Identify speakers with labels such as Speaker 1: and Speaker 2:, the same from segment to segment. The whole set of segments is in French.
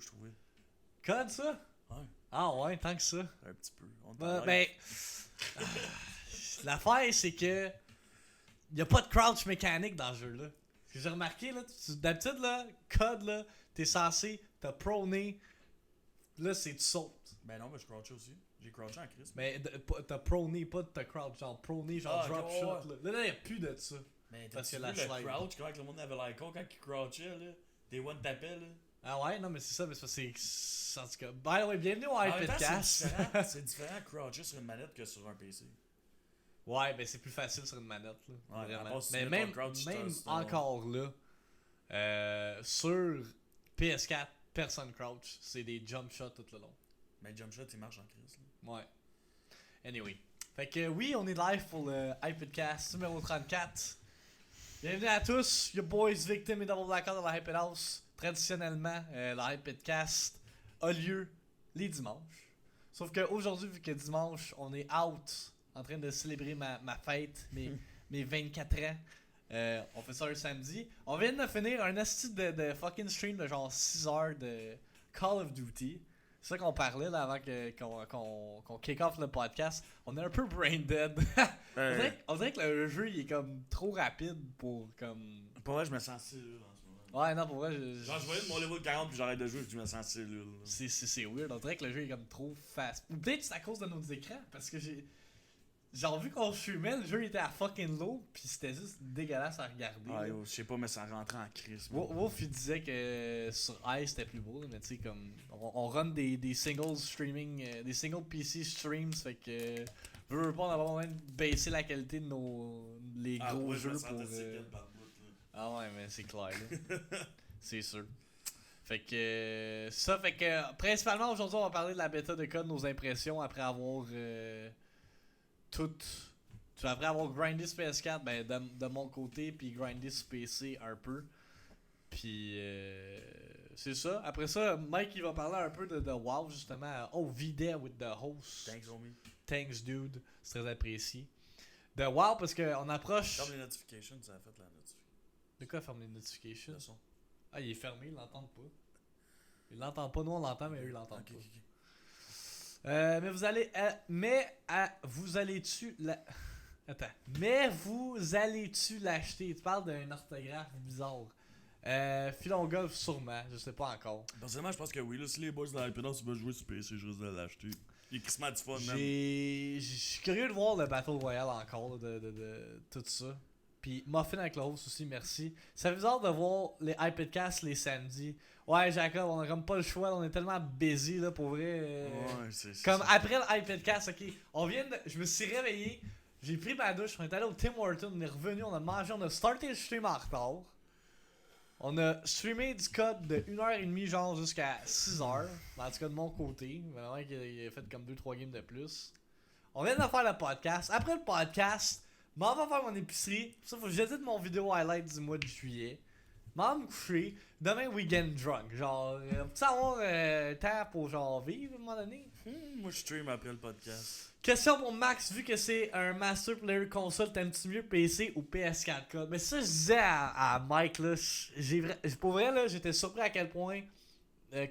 Speaker 1: je trouvais.
Speaker 2: Code ça?
Speaker 1: Ouais.
Speaker 2: Ah ouais, tant que ça.
Speaker 1: Un petit peu. On t'en
Speaker 2: Ben. L'affaire, c'est que. Y a pas de crouch mécanique dans ce jeu-là. Ce que j'ai remarqué, là, d'habitude, là, code, là, t'es censé te proner. Là, c'est tu sautes.
Speaker 1: Ben non, mais je crouchais aussi. J'ai crouché en crise.
Speaker 2: Mais t'as proné, pas de te crouch. Genre proné, genre
Speaker 1: Ah,
Speaker 2: drop
Speaker 1: ok,
Speaker 2: shot.
Speaker 1: ouais.
Speaker 2: Là, y a plus de ça.
Speaker 1: Mais
Speaker 2: Parce
Speaker 1: t'as-tu
Speaker 2: que
Speaker 1: vu
Speaker 2: la
Speaker 1: le
Speaker 2: slide.
Speaker 1: crouch, comment que le monde avait l'air con quand il crouchait, là? Des one tapaient, là.
Speaker 2: Ah ouais, non, mais c'est ça, mais c'est parce que c'est. En tout cas, by the way, bienvenue au
Speaker 1: En même temps,
Speaker 2: iPadcast.
Speaker 1: c'est différent croucher sur une manette que sur un PC.
Speaker 2: Ouais, ben c'est plus facile sur une manette, là.
Speaker 1: Ouais,
Speaker 2: Vraiment.
Speaker 1: à part si tu
Speaker 2: Mais
Speaker 1: mets
Speaker 2: même,
Speaker 1: ton crouch,
Speaker 2: même
Speaker 1: c'est
Speaker 2: encore là, sur PS4, personne crouch. C'est des jump shots tout le long.
Speaker 1: Mais jump shot, il marche en crise, là.
Speaker 2: Ouais. Anyway. Fait que oui, on est live pour le iPadcast numéro 34. Bienvenue à tous, your boys, Victim et Double Blackout dans la Hyped House. Traditionnellement, le iPadcast a lieu les dimanches. Sauf qu'aujourd'hui, vu que dimanche, on est out en train de célébrer ma fête, mes 24 ans. On fait ça un samedi. On vient de finir un asti de fucking stream de genre 6 heures de Call of Duty. C'est ça qu'on parlait là avant qu'on kick off le podcast. On est un peu brain dead. On dirait que le jeu il est comme trop rapide pour comme.
Speaker 1: Pour vrai, je me sens cellule en ce moment.
Speaker 2: Ouais, non, pour vrai,
Speaker 1: Genre, je voyais de mon level 40 puis j'arrête de jouer puis je me sens cellule. Là.
Speaker 2: c'est weird. On dirait que le jeu est comme trop fast. Ou peut-être c'est à cause de nos écrans. Parce que j'ai. Genre, vu qu'on fumait, le jeu était à fucking low, pis c'était juste dégueulasse à regarder.
Speaker 1: Ah, yo, je sais pas, mais ça rentrait en crise.
Speaker 2: Wolf, il disait que sur Ice c'était plus beau, mais tu sais, comme. On run des singles streaming, des single PC streams, fait que. Veux pas, on a pas besoin de baisser la qualité de les gros jeux pour. Ah ouais, mais c'est clair, là. C'est sûr. Fait que. Ça, fait que. Principalement, aujourd'hui, on va parler de la bêta de code, nos impressions après avoir. Après avoir grindé sur PS4, ben de mon côté, puis grindé sur PC un peu. Puis c'est ça. Après ça, Mike il va parler un peu de WoW justement. Oh, Vida with the host.
Speaker 1: Thanks, homie.
Speaker 2: Thanks, dude. C'est très apprécié. De WoW parce qu'on approche.
Speaker 1: Ferme les notifications, ça a fait la notification.
Speaker 2: De quoi ferme les notifications?
Speaker 1: Le son.
Speaker 2: Ah, il est fermé, ils l'entendent pas. Ils l'entendent pas, nous on l'entend, mais eux ils l'entendent
Speaker 1: Ok,
Speaker 2: pas.
Speaker 1: ok.
Speaker 2: Mais vous allez. Vous allez-tu. Attends. Mais vous allez-tu l'acheter? Tu parles d'un orthographe bizarre. Filon Golf, sûrement. Je sais pas encore.
Speaker 1: Personnellement, je pense que oui. Là, si les boys de la Hypedance veulent jouer sur PC, je risque de l'acheter. Il est crissement du fun, même.
Speaker 2: Je suis curieux de voir le Battle Royale encore, là, de tout ça. Puis Muffin avec le host aussi, merci. C'est bizarre de voir les iPadcasts les samedis. Ouais, Jacob, on a comme pas le choix, on est tellement busy là pour vrai.
Speaker 1: Ouais, c'est
Speaker 2: Comme
Speaker 1: ça.
Speaker 2: après le iPadcast, ok. Je me suis réveillé, j'ai pris ma douche, on est allé au Tim Hortons, on est revenu, on a mangé, on a starté le stream en retard. On a streamé du code de 1h30 genre jusqu'à 6h. En tout cas de mon côté. Vraiment qu'il a fait comme 2-3 games de plus. On vient de faire le podcast. Après le podcast, m'en va faire mon épicerie. Pour ça, faut que j'édite mon vidéo highlight du mois de juillet. M'en va me coucher. Demain, weekend drunk. Genre, peux-tu avoir temps pour genre vivre à un moment donné?
Speaker 1: Moi, je stream après le podcast.
Speaker 2: Question pour Max, vu que c'est un Master Player Console, t'aimes-tu mieux PC ou PS4 code? Mais ça, je disais à Mike, là, pour vrai, là, j'étais surpris à quel point,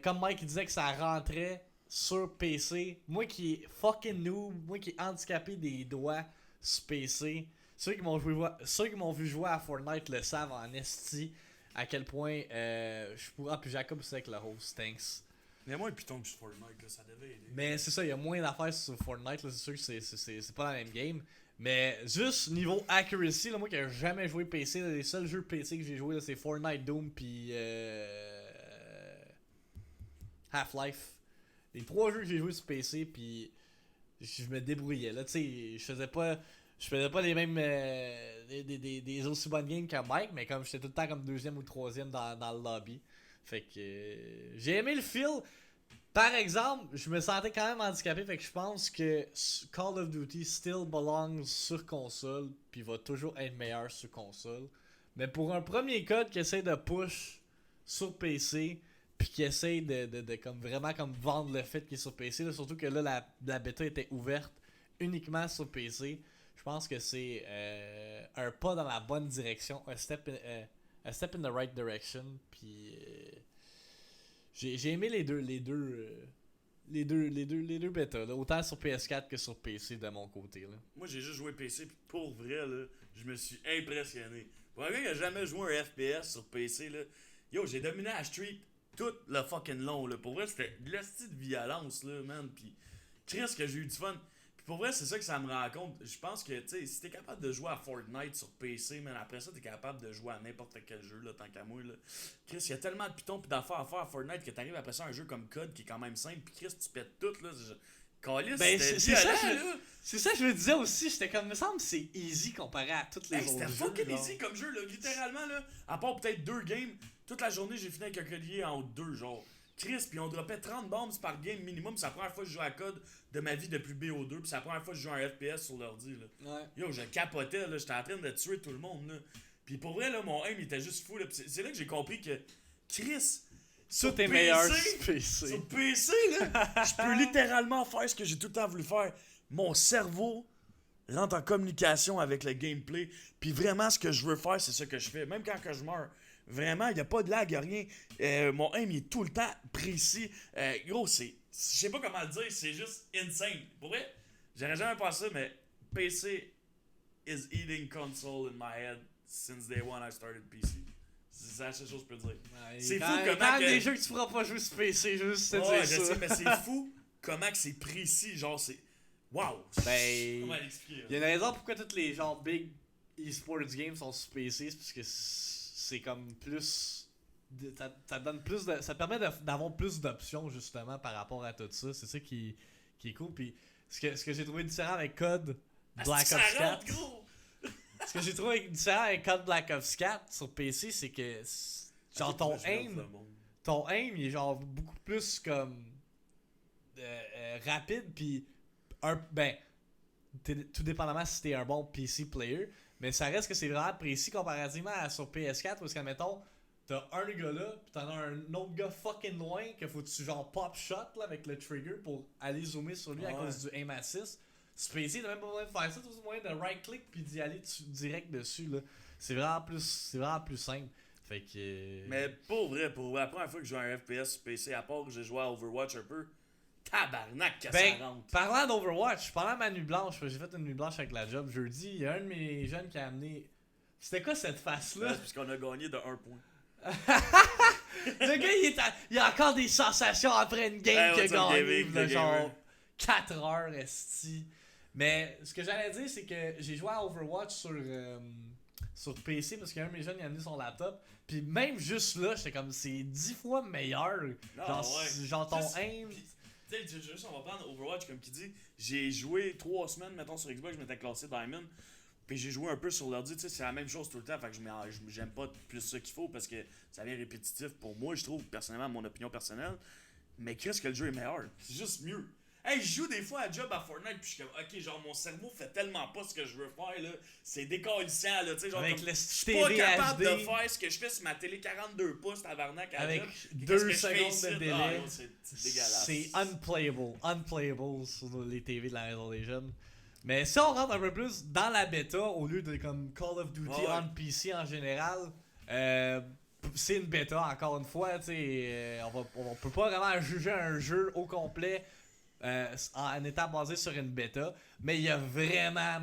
Speaker 2: comme Mike il disait que ça rentrait sur PC, moi qui est fucking noob, moi qui est handicapé des doigts sur PC, ceux qui m'ont vu jouer à Fortnite le savent en esti, à quel point je pourrais. Ah, puis Jacob c'est avec le host, thanks.
Speaker 1: Il y a moins de pitons que sur Fortnite, là, ça devait aider.
Speaker 2: Mais c'est ça, il y a moins d'affaires sur Fortnite, là, c'est sûr que c'est pas la même game. Mais juste niveau accuracy, là, moi qui n'ai jamais joué PC, là, les seuls jeux PC que j'ai joué c'est Fortnite, Doom puis Half-Life. Les 3 jeux que j'ai joué sur PC puis je me débrouillais là, tu sais, je faisais pas les mêmes des aussi bonnes games que Mike, mais comme j'étais tout le temps comme 2e ou 3e dans le lobby. Fait que j'ai aimé le feel. Par exemple, je me sentais quand même handicapé, fait que je pense que Call of Duty still belongs sur console, puis va toujours être meilleur sur console. Mais pour un premier code qui essaie de push sur PC, puis qui essaie de comme vraiment comme vendre le fait qu'il est sur PC, là, surtout que là la bêta était ouverte uniquement sur PC, je pense que c'est un pas dans la bonne direction, a step in the right direction, puis J'ai aimé les deux bêtas, là, autant sur PS4 que sur PC de mon côté. Là.
Speaker 1: Moi, j'ai juste joué PC, puis pour vrai, là, je me suis impressionné. Pour un gars qui a jamais joué un FPS sur PC, là, yo, j'ai dominé la street tout le fucking long, là. Pour vrai, c'était de la petite violence, là, man. Puis, Chris, que j'ai eu du fun. Puis pour vrai, c'est ça que ça me rend compte. Je pense que, tu sais, si t'es capable de jouer à Fortnite sur PC, man, après ça, t'es capable de jouer à n'importe quel jeu, là, tant qu'à moi, là. Chris, il y a tellement de pitons pis d'affaires à faire à Fortnite que t'arrives après ça à un jeu comme COD qui est quand même simple. Puis Chris, tu pètes tout, là. Calice,
Speaker 2: Ben,
Speaker 1: c'était
Speaker 2: c'est ça,
Speaker 1: violent, là.
Speaker 2: c'est ça que je me disais aussi. J'étais comme, me semble que c'est easy comparé à toutes les autres
Speaker 1: C'était
Speaker 2: jeux.
Speaker 1: fucking
Speaker 2: genre.
Speaker 1: easy comme jeu, là. Littéralement, là. À part peut-être 2 games, toute la journée, j'ai fini avec un collier en haut de 2, genre. Chris, puis on dropait 30 bombes par game minimum. C'est la première fois que je joue à COD de ma vie depuis BO2. Puis c'est la première fois que je joue à un FPS sur l'ordi, là.
Speaker 2: Ouais.
Speaker 1: Yo, je capotais, là. J'étais en train de tuer tout le monde, là. Puis pour vrai, là, mon aim, il était juste fou, là. Puis c'est là que j'ai compris que Chris.
Speaker 2: Tout est meilleur sur PC.
Speaker 1: Sur PC, là, je peux littéralement faire ce que j'ai tout le temps voulu faire. Mon cerveau rentre en communication avec le gameplay. Puis vraiment, ce que je veux faire, c'est ce que je fais. Même quand que je meurs. Vraiment, il n'y a pas de lag, y a rien. Mon aim, il est tout le temps précis. Gros, c'est. Je sais pas comment le dire, c'est juste insane. Pour vrai, j'aurais jamais pensé ça, mais PC is eating console in my head since day one I started PC. C'est la seule chose que je peux dire.
Speaker 2: Ouais,
Speaker 1: C'est fou
Speaker 2: quand
Speaker 1: comment.
Speaker 2: des jeux que tu pourras pas jouer sur PC, juste te
Speaker 1: Ouais,
Speaker 2: dire
Speaker 1: je
Speaker 2: ça.
Speaker 1: sais, mais c'est fou comment que c'est précis. Genre, c'est. Waouh!
Speaker 2: Ben,
Speaker 1: Comment l'expliquer?
Speaker 2: il y a une raison pourquoi tous les genres big esports games sont sur PC, c'est parce que c'est comme plus. Ça donne plus de, ça te permet d'avoir plus d'options justement par rapport à tout ça. C'est ça qui est cool. Puis ce que j'ai trouvé différent avec COD Black Ops 4. Ce que j'ai trouvé différent avec COD Black Ops 4 sur PC, c'est que genre ton aim il est genre beaucoup plus comme rapide puis tout dépendamment si t'es un bon PC player, mais ça reste que c'est vraiment précis comparativement à sur PS4 parce que mettons t'as un gars là pis t'en as un autre gars fucking loin que faut que tu genre pop shot là avec le trigger pour aller zoomer sur lui à cause du aim assist. Sur PC t'as même pas besoin de faire ça, t'as juste moyen de right click puis d'y aller direct dessus là. C'est vraiment plus simple. Fait que.
Speaker 1: Mais pour vrai, la première fois que je joue à un FPS sur PC, à part que j'ai joué à Overwatch un peu, tabarnak que ça rentre.
Speaker 2: Parlant d'Overwatch, pendant ma nuit blanche, j'ai fait une nuit blanche avec la job jeudi, il y a un de mes jeunes qui a amené. C'était quoi cette face-là?
Speaker 1: Parce qu'on a gagné de 1 point.
Speaker 2: Le gars, il a encore des sensations après une game qu'il a gagné,
Speaker 1: gaming,
Speaker 2: genre 4 heures, esti. Mais ce que j'allais dire, c'est que j'ai joué à Overwatch sur PC parce qu'un de mes jeunes il a amené son laptop. Puis même juste là, j'étais comme c'est 10 fois meilleur. Genre ton aim.
Speaker 1: Tu sais, juste on va prendre Overwatch comme qui dit. J'ai joué 3 semaines, mettons sur Xbox, je m'étais classé Diamond. Puis j'ai joué un peu sur l'ordi, tu sais, c'est la même chose tout le temps. Fait que j'aime pas plus ça qu'il faut parce que ça devient répétitif pour moi, je trouve, personnellement, mon opinion personnelle. Mais qu'est-ce que le jeu est meilleur? C'est juste mieux. Hey, je joue des fois à job à Fortnite, puis je suis comme, ok, genre, mon cerveau fait tellement pas ce que je veux faire, là. C'est décalissant, là, tu sais, genre,
Speaker 2: avec
Speaker 1: comme,
Speaker 2: le
Speaker 1: je suis pas
Speaker 2: TV
Speaker 1: capable
Speaker 2: HD,
Speaker 1: de faire ce que je fais sur ma télé 42 pouces, tabarnak, à
Speaker 2: avec
Speaker 1: job.
Speaker 2: 2
Speaker 1: Qu'est-ce que je fais
Speaker 2: secondes
Speaker 1: ici?
Speaker 2: de
Speaker 1: Ah,
Speaker 2: délai.
Speaker 1: non, c'est dégueulasse.
Speaker 2: C'est unplayable sur les TV de la maison des jeunes. Mais si on rentre un peu plus dans la bêta, au lieu de comme Call of Duty on PC en général, c'est une bêta encore une fois, tu sais, on peut pas vraiment juger un jeu au complet en étant basé sur une bêta, mais il y a vraiment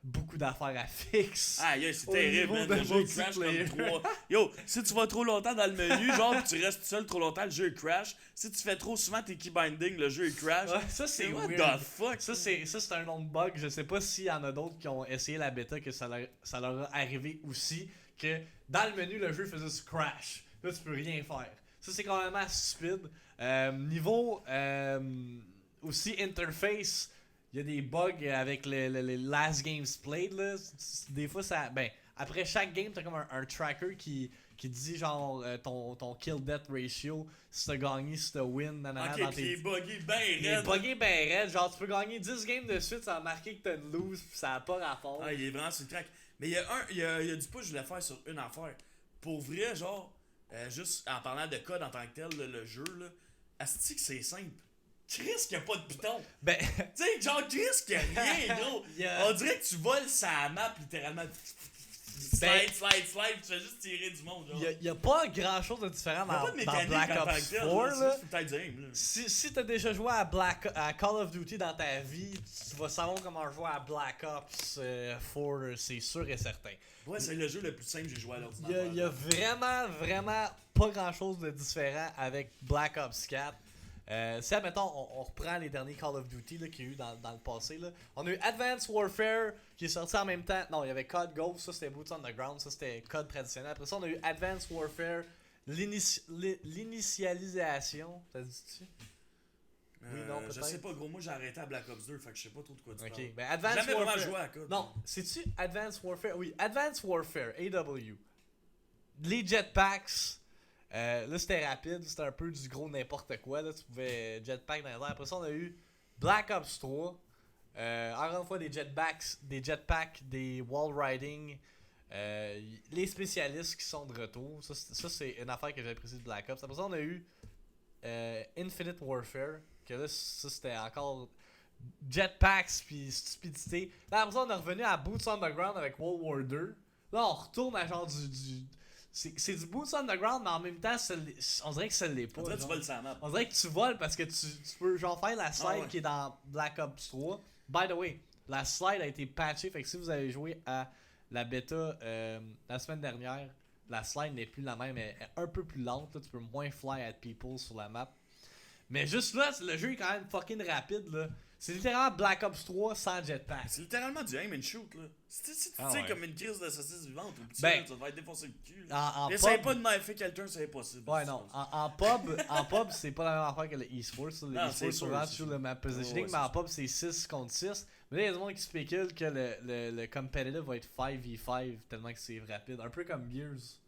Speaker 2: beaucoup d'affaires à fixer.
Speaker 1: Ah, yo, c'est
Speaker 2: au
Speaker 1: terrible,
Speaker 2: niveau
Speaker 1: man.
Speaker 2: de
Speaker 1: Le jeu crash
Speaker 2: multiplayer.
Speaker 1: comme 3. Yo, si tu vas trop longtemps dans le menu, genre, pis tu restes seul trop longtemps, le jeu crash. Si tu fais trop souvent tes keybindings, le jeu crash.
Speaker 2: Ouais, ça c'est
Speaker 1: What
Speaker 2: weird.
Speaker 1: the fuck?
Speaker 2: Ça c'est un nom de bug. Je sais pas s'il y en a d'autres qui ont essayé la bêta que ça leur a arrivé aussi. Que dans le menu, le jeu faisait ce crash. Là, tu peux rien faire. Ça, c'est quand même stupide. Niveau aussi interface, il y a des bugs avec les last games played. Là. Des fois, ça. Ben, après chaque game, t'as comme un tracker qui dit genre ton kill death ratio, si t'as gagné, si t'as win, nanana.
Speaker 1: Ok,
Speaker 2: dans
Speaker 1: pis il est buggé ben
Speaker 2: il est
Speaker 1: raide.
Speaker 2: buggé ben raide, genre tu peux gagner 10 games de suite sans marquer que t'as une lose pis ça a pas rapport.
Speaker 1: Ah, il est vraiment sur le crack. Mais il y a du push que je voulais faire sur une affaire. Pour vrai, genre, juste en parlant de code en tant que tel, là, le jeu, là, asti que c'est simple. Chris qu'il y a pas de piton.
Speaker 2: Ben,
Speaker 1: Tu sais, genre, Chris qu'il y a rien, gros.
Speaker 2: Il y a-
Speaker 1: On dirait que tu voles sa map littéralement. slide, tu fais juste tirer du monde. Genre.
Speaker 2: Y a pas grand chose de différent
Speaker 1: Y a pas de
Speaker 2: dans
Speaker 1: mécanique
Speaker 2: Black
Speaker 1: en tant
Speaker 2: Ops
Speaker 1: que tel,
Speaker 2: 4.
Speaker 1: là,
Speaker 2: Là.
Speaker 1: c'est juste une tête aim, là.
Speaker 2: Si t'as déjà joué à Call of Duty dans ta vie, tu vas savoir comment jouer à Black Ops 4, c'est sûr et certain.
Speaker 1: Ouais, c'est le jeu le plus simple que j'ai joué à l'ordinateur.
Speaker 2: Y a vraiment pas grand chose de différent avec Black Ops 4. Si, admettons, on reprend les derniers Call of Duty qu'il y a eu dans le passé, là. On a eu Advanced Warfare qui est sorti en même temps. Non, il y avait COD Ghost, ça c'était Boots on the Ground, ça c'était COD traditionnel. Après ça, on a eu Advanced Warfare, l'initialisation. Ça se dit-tu? Oui, non, peut-être.
Speaker 1: Je sais pas, gros, moi j'ai arrêté à Black Ops 2, fait que je sais pas trop de quoi tu parles.
Speaker 2: Ok, ben Advanced
Speaker 1: Jamais
Speaker 2: Warfare.
Speaker 1: vraiment joué à COD.
Speaker 2: Non, c'est-tu Advanced Warfare? Oui, Advanced Warfare, AW. Les jetpacks. Là c'était rapide, c'était un peu du gros n'importe quoi. Là, tu pouvais jetpack dans les airs. Après ça, on a eu Black Ops 3. Encore une fois, des jetpacks, des wall riding. Les spécialistes qui sont de retour. Ça c'est une affaire que j'apprécie de Black Ops. Après ça, on a eu Infinite Warfare. Que là, ça c'était encore jetpacks puis stupidité. Là, après ça, on est revenu à Boots on the Ground avec World War 2. Là, on retourne à genre du c'est du Boots on the Ground, mais en même temps, on dirait que ça l'est pas.
Speaker 1: On dirait que tu voles sa map.
Speaker 2: On dirait que tu voles parce que tu peux genre faire la slide qui est dans Black Ops 3. By the way, la slide a été patchée, fait que si vous avez joué à la bêta la semaine dernière, la slide n'est plus la même, elle est un peu plus lente, là, tu peux moins fly at people sur la map. Mais juste là, le jeu est quand même fucking rapide là. C'est littéralement Black Ops 3 sans jetpack.
Speaker 1: C'est littéralement du aim and shoot là. Si tu tires comme une crise de saucisse vivante ou petit,
Speaker 2: Ben,
Speaker 1: tu vas te faire défoncer le cul.
Speaker 2: Essaye
Speaker 1: pas de knifer quelqu'un, c'est impossible.
Speaker 2: Ouais, non. En pub, c'est pas la même affaire que le e-sport. Le e-sport, souvent, tu joues le map positioning, mais en pub, c'est 6 contre 6. Mais là, il y a des gens qui spéculent que le competitive va être 5v5 tellement que c'est rapide. Un peu comme Gears.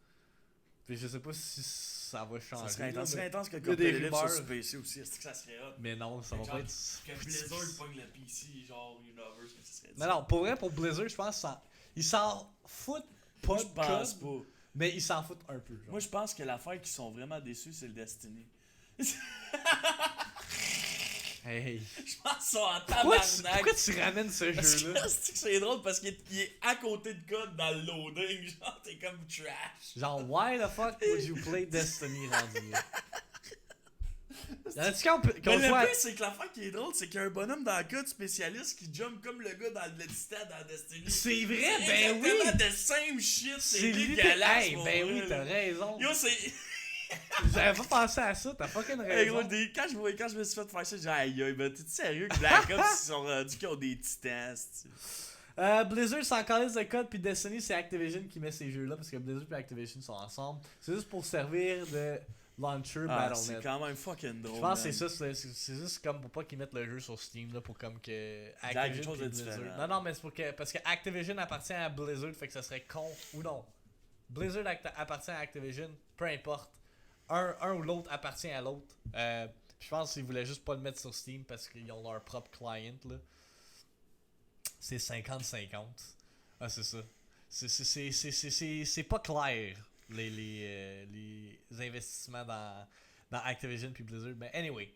Speaker 2: Puis je sais pas si ça va changer.
Speaker 1: Ça serait intense que le
Speaker 2: il y a des
Speaker 1: competitive
Speaker 2: rumeurs.
Speaker 1: soit sur PC aussi. Est-ce que ça serait hot?
Speaker 2: Mais non, ça va
Speaker 1: Genre,
Speaker 2: pas être.
Speaker 1: Que Blizzard pogne le PC, genre Universe, que ça serait
Speaker 2: Mais non, pour vrai, pour Blizzard, je pense qu'ils s'en foutent pas
Speaker 1: Moi, je
Speaker 2: de
Speaker 1: pense
Speaker 2: code,
Speaker 1: pas.
Speaker 2: mais ils s'en foutent un peu. Genre.
Speaker 1: Moi, je pense que l'affaire qui sont vraiment déçus, c'est le Destiny.
Speaker 2: Hey.
Speaker 1: Je pense qu'ils sont en
Speaker 2: Pourquoi
Speaker 1: tabarnak.
Speaker 2: tu ramènes ce jeu-là?
Speaker 1: C'est drôle parce qu'il est à côté de code dans le loading. Genre, t'es comme trash.
Speaker 2: Genre, why the fuck would you play Destiny rendu là? Y'en a-tu
Speaker 1: Mais
Speaker 2: qu'on
Speaker 1: le
Speaker 2: voit.
Speaker 1: pire, c'est que l'affaire qui est drôle, c'est qu'il y a un bonhomme dans le code spécialiste qui jump comme le gars dans le Titan dans Destiny.
Speaker 2: C'est vrai,
Speaker 1: C'est
Speaker 2: ben oui!
Speaker 1: exactement the same shit, c'est
Speaker 2: littéral.
Speaker 1: dégueulasse.
Speaker 2: Hey,
Speaker 1: pour
Speaker 2: ben
Speaker 1: vrai,
Speaker 2: oui,
Speaker 1: là.
Speaker 2: t'as raison.
Speaker 1: Yo, c'est.
Speaker 2: J'avais pas pensé à ça, t'as fucking
Speaker 1: Hey,
Speaker 2: raison.
Speaker 1: gros, quand je me suis fait faire ça, j'ai dit, aïe, aïe, ben, t'es sérieux que Black Ops, ils sont rendus qu'ils ont des titans, c'est-tu?
Speaker 2: Blizzard, c'est encore les codes, puis Destiny, c'est Activision qui met ces jeux-là, parce que Blizzard et Activision sont ensemble. C'est juste pour servir de launcher
Speaker 1: Ah,
Speaker 2: Battle.net.
Speaker 1: c'est quand même fucking drôle.
Speaker 2: Je pense que
Speaker 1: man.
Speaker 2: c'est ça, c'est juste comme pour pas qu'ils mettent le jeu sur Steam, là, pour comme que
Speaker 1: quelque chose
Speaker 2: puis
Speaker 1: de différent.
Speaker 2: Non, mais c'est pour que, parce que Activision appartient à Blizzard, fait que ça serait con, ou non. Blizzard appartient à Activision, peu importe. Un ou l'autre appartient à l'autre. Je pense qu'ils voulaient juste pas le mettre sur Steam parce qu'ils ont leur propre client, là. C'est 50-50. Ah, c'est ça. C'est pas clair, les investissements dans Activision puis Blizzard. Mais anyway.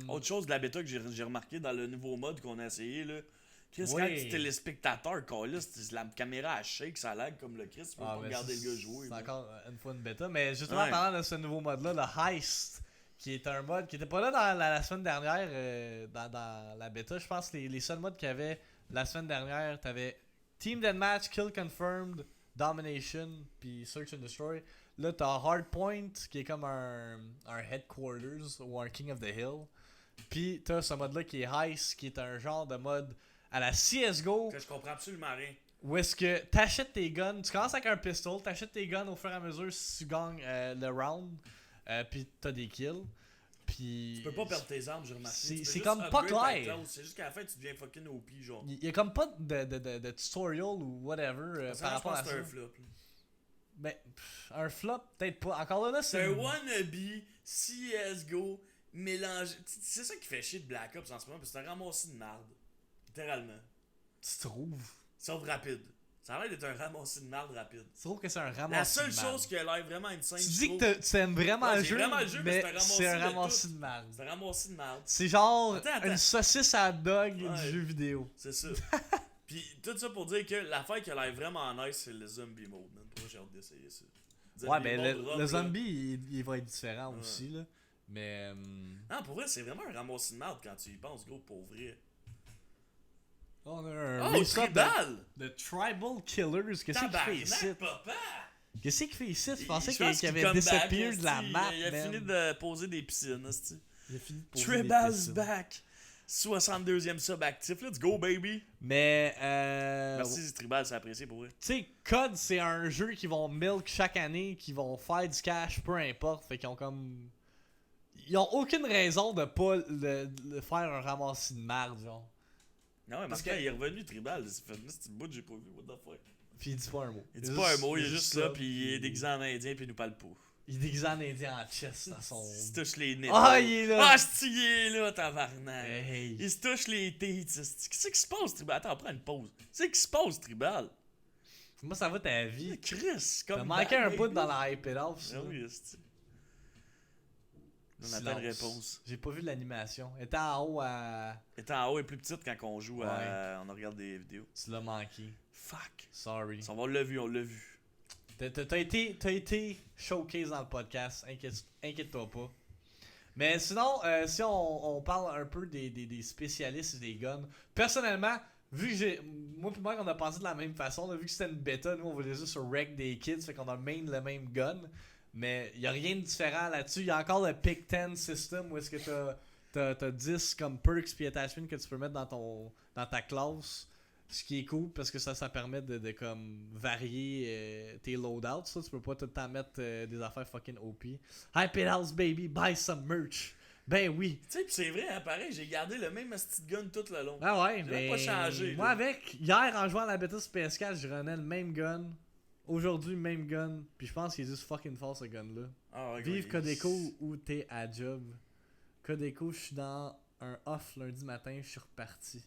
Speaker 1: Autre chose de la bêta que j'ai remarqué dans le nouveau mode qu'on a essayé, là. Chris,
Speaker 2: Oui.
Speaker 1: quand tu es téléspectateur, la caméra à shake, ça lag comme le Chris, tu peux pas
Speaker 2: mais
Speaker 1: regarder le gars jouer.
Speaker 2: C'est
Speaker 1: là.
Speaker 2: encore une fois une bêta. Mais justement,
Speaker 1: Ouais.
Speaker 2: parlant de ce nouveau mode-là, le Heist, qui est un mode qui était pas là dans la semaine dernière, dans la bêta. Je pense que les seuls modes qu'il y avait la semaine dernière, t'avais Team Deathmatch, Kill Confirmed, Domination, puis Search and Destroy. Là, t'as Hardpoint, qui est comme un Headquarters ou un King of the Hill. Puis t'as ce mode-là qui est Heist, qui est un genre de mode à la CSGO.
Speaker 1: Que je comprends absolument rien.
Speaker 2: Où est-ce que t'achètes tes guns, tu commences avec un pistol, t'achètes tes guns au fur et à mesure si tu gagnes le round, puis t'as des kills. Puis
Speaker 1: Tu peux pas perdre tes armes, j'ai remarqué. Tu peux
Speaker 2: c'est
Speaker 1: juste
Speaker 2: comme pas
Speaker 1: upgrade ta
Speaker 2: clair.
Speaker 1: classe. C'est juste qu'à la fin, tu deviens fucking OP, genre.
Speaker 2: Il y a comme pas de tutorial ou whatever
Speaker 1: Parce que
Speaker 2: par
Speaker 1: je
Speaker 2: rapport
Speaker 1: pense
Speaker 2: à
Speaker 1: que
Speaker 2: ça.
Speaker 1: c'est un flop. là.
Speaker 2: Mais un flop, peut-être pas. Encore là,
Speaker 1: C'est
Speaker 2: c'est
Speaker 1: un wannabe CSGO mélangé. C'est ça qui fait chier de Black Ops en ce moment, parce que c'est un ramassis de merde. Littéralement.
Speaker 2: Tu trouves.
Speaker 1: Sauf rapide. Ça a l'air d'être un ramassis de merde rapide.
Speaker 2: Tu trouves que c'est un ramassis.
Speaker 1: La seule
Speaker 2: de merde.
Speaker 1: chose qui a l'air vraiment insane.
Speaker 2: Tu
Speaker 1: je
Speaker 2: dis
Speaker 1: trouve,
Speaker 2: que tu aimes vraiment
Speaker 1: Ouais,
Speaker 2: le
Speaker 1: j'ai
Speaker 2: jeu,
Speaker 1: vraiment le jeu, mais
Speaker 2: mais
Speaker 1: c'est
Speaker 2: c'est
Speaker 1: un
Speaker 2: un
Speaker 1: ramassis
Speaker 2: ramassis
Speaker 1: de
Speaker 2: de merde.
Speaker 1: c'est un ramassis de merde.
Speaker 2: C'est genre
Speaker 1: Attends.
Speaker 2: une saucisse à hot dog
Speaker 1: Ouais.
Speaker 2: du jeu vidéo.
Speaker 1: C'est ça. Puis tout ça pour dire que l'affaire qui a l'air vraiment nice, c'est le zombie mode, man. Pour moi, j'ai hâte d'essayer ça.
Speaker 2: Ouais, ben
Speaker 1: Mode rough,
Speaker 2: le
Speaker 1: là.
Speaker 2: zombie, il va être différent aussi, là. Mais.
Speaker 1: Non, pour vrai, c'est vraiment un ramassis de merde quand tu y penses, gros, pour vrai.
Speaker 2: On a un
Speaker 1: Oh,
Speaker 2: reset
Speaker 1: tribal!
Speaker 2: de Tribal Killers. Qu'est-ce qu'il fait ici?
Speaker 1: Tabarnak, papa!
Speaker 2: Qu'est-ce qu'il fait ici? Je pensais
Speaker 1: Je pense
Speaker 2: qu'il avait
Speaker 1: come back,
Speaker 2: disappeared de la
Speaker 1: esti.
Speaker 2: map.
Speaker 1: Il a
Speaker 2: man.
Speaker 1: fini de poser des piscines, esti.
Speaker 2: Il a fini de poser des
Speaker 1: Tribal's
Speaker 2: piscines.
Speaker 1: back! 62e sub actif, let's go, baby!
Speaker 2: Mais.
Speaker 1: Merci, Tribal, c'est apprécié pour vrai.
Speaker 2: Tu sais, COD, c'est un jeu qui vont milk chaque année, qui vont faire du cash, peu importe. Fait qu'ils ont comme. Ils ont aucune raison de pas le faire un ramassis de merde, genre.
Speaker 1: Non, ouais,
Speaker 2: Parce
Speaker 1: parce
Speaker 2: que-
Speaker 1: qu'il est revenu, Tribal. Ça fait une petite bout que j'ai pas vu, what the fuck.
Speaker 2: Puis il dit pas un mot.
Speaker 1: Il dit pas un mot, il est juste là, puis il est déguisé en indien, puis il nous parle pas.
Speaker 2: Il est déguisé en indien en chest dans son.
Speaker 1: Il se touche les nez.
Speaker 2: Ah, il est là!
Speaker 1: Ah, c'ti, il est là, tabarnak!
Speaker 2: Hey.
Speaker 1: Il se touche les têtes. Qu'est-ce qui se passe, Tribal? Attends, prends une pause. Qu'est-ce qui se passe, Tribal?
Speaker 2: Moi, ça va ta vie.
Speaker 1: Chris,
Speaker 2: T'as
Speaker 1: comme.
Speaker 2: manqué un
Speaker 1: baby.
Speaker 2: bout dans la hype it off, ça.
Speaker 1: Ah oui, c'ti. On
Speaker 2: Silence.
Speaker 1: attend une réponse.
Speaker 2: J'ai pas vu l'animation. Elle était en haut à.
Speaker 1: Étant en haut est plus petite quand on joue
Speaker 2: Ouais.
Speaker 1: on regarde des vidéos.
Speaker 2: Tu l'as manqué.
Speaker 1: Fuck.
Speaker 2: Sorry.
Speaker 1: On l'a vu, on l'a vu.
Speaker 2: T'as été showcase dans le podcast. Inquiète-toi pas. Mais sinon, si on parle un peu des spécialistes des guns, personnellement, vu que moi et Mike on a pensé de la même façon, là, vu que c'était une bêta, nous on voulait juste wreck des kids, fait qu'on a le même gun. Mais il y a rien de différent là-dessus. Il y a encore le Pick 10 system où est-ce que t'as 10 comme perks puis attachments que tu peux mettre dans ta classe. Ce qui est cool parce que ça permet de comme varier tes loadouts. Ça. Tu peux pas tout le temps mettre des affaires fucking OP. Hype it house baby, buy some merch. Ben oui.
Speaker 1: Tu sais, pis c'est vrai, hein, pareil, j'ai gardé le même petit gun tout le long.
Speaker 2: Ah ouais,
Speaker 1: J'ai
Speaker 2: mais
Speaker 1: pas changé,
Speaker 2: moi
Speaker 1: là.
Speaker 2: avec, hier en jouant à la bêta sur PS4, je renais le même gun. Aujourd'hui, même gun. Puis je pense qu'il est juste fucking fort ce gun-là.
Speaker 1: Ah, ouais,
Speaker 2: Vive
Speaker 1: gros,
Speaker 2: Codeco ou t'es à job. Codeco, je suis dans un off lundi matin, je suis reparti.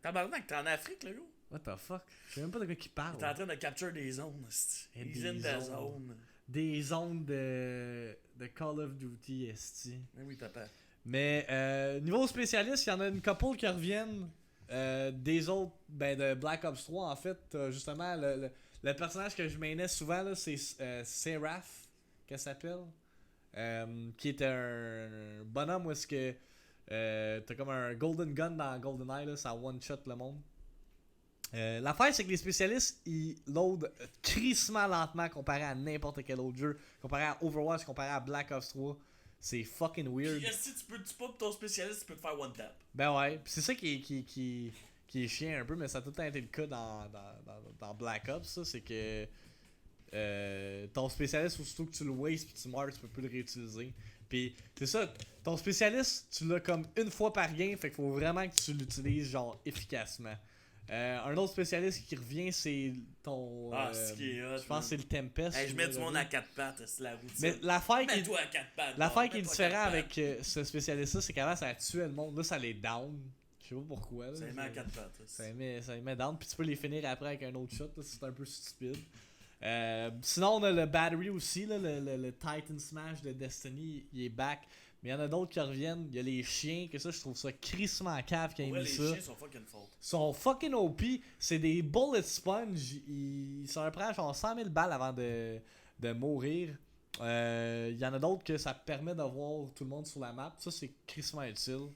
Speaker 1: Tabarnak, t'es en Afrique, là, gros?
Speaker 2: What the fuck? Je sais même pas de quoi qui parle.
Speaker 1: T'es en train de capture des zones, esti.
Speaker 2: Et
Speaker 1: He's
Speaker 2: des
Speaker 1: in the
Speaker 2: zones.
Speaker 1: zone.
Speaker 2: Des zones de Call of Duty, esti.
Speaker 1: Mais oui, papa.
Speaker 2: Mais niveau spécialiste, il y en a une couple qui reviennent des autres, ben de Black Ops 3 en fait. Justement, le personnage que je mainais souvent, là, c'est Seraph, qu'elle s'appelle. Qui est un bonhomme où est-ce que t'as comme un golden gun dans GoldenEye, là, ça one-shot le monde. L'affaire, c'est que les spécialistes, ils load crissement lentement comparé à n'importe quel autre jeu. Comparé à Overwatch, comparé à Black Ops 3. C'est fucking weird.
Speaker 1: Puis, esti, tu pop ton spécialiste, tu peux te faire one tap.
Speaker 2: Ben ouais, pis c'est ça qui est chiant un peu, mais ça a tout le temps été le cas dans Black Ops, ça, c'est que ton spécialiste, aussitôt que tu le waste pis tu meurs, tu peux plus le réutiliser. Pis c'est ça, ton spécialiste, tu l'as comme une fois par game, fait qu'il faut vraiment que tu l'utilises genre efficacement. Un autre spécialiste qui revient, c'est ton.
Speaker 1: C'est qui est hot.
Speaker 2: Je pense que c'est le Tempest.
Speaker 1: Hey, je mets du monde à
Speaker 2: la
Speaker 1: 4 pattes, c'est la routine.
Speaker 2: Mais l'affaire qui
Speaker 1: Mets-toi à 4 pattes.
Speaker 2: L'affaire qui est
Speaker 1: mets-toi à
Speaker 2: différente
Speaker 1: quatre pattes.
Speaker 2: avec ce spécialiste-là, c'est qu'avant ça tuait le monde. Là, ça les down. Je sais pas pourquoi. Là.
Speaker 1: Ça les met à 4 pattes.
Speaker 2: Ça les met down. Puis tu peux les finir après avec un autre shot. Là, c'est un peu stupide. Sinon, on a le Battery aussi. Là, le Titan Smash de Destiny. Il est back. Mais il y en a d'autres qui reviennent. Il y a les chiens. Que ça, je trouve ça crissement cave qui a
Speaker 1: Pour vrai,
Speaker 2: mis
Speaker 1: les
Speaker 2: ça.
Speaker 1: chiens sont fucking forts.
Speaker 2: Ils sont fucking OP. C'est des bullet sponge. Ils sont prêts à genre 100 000 balles avant de mourir. Il y en a d'autres que ça permet d'avoir tout le monde sur la map. Ça, c'est crissement utile.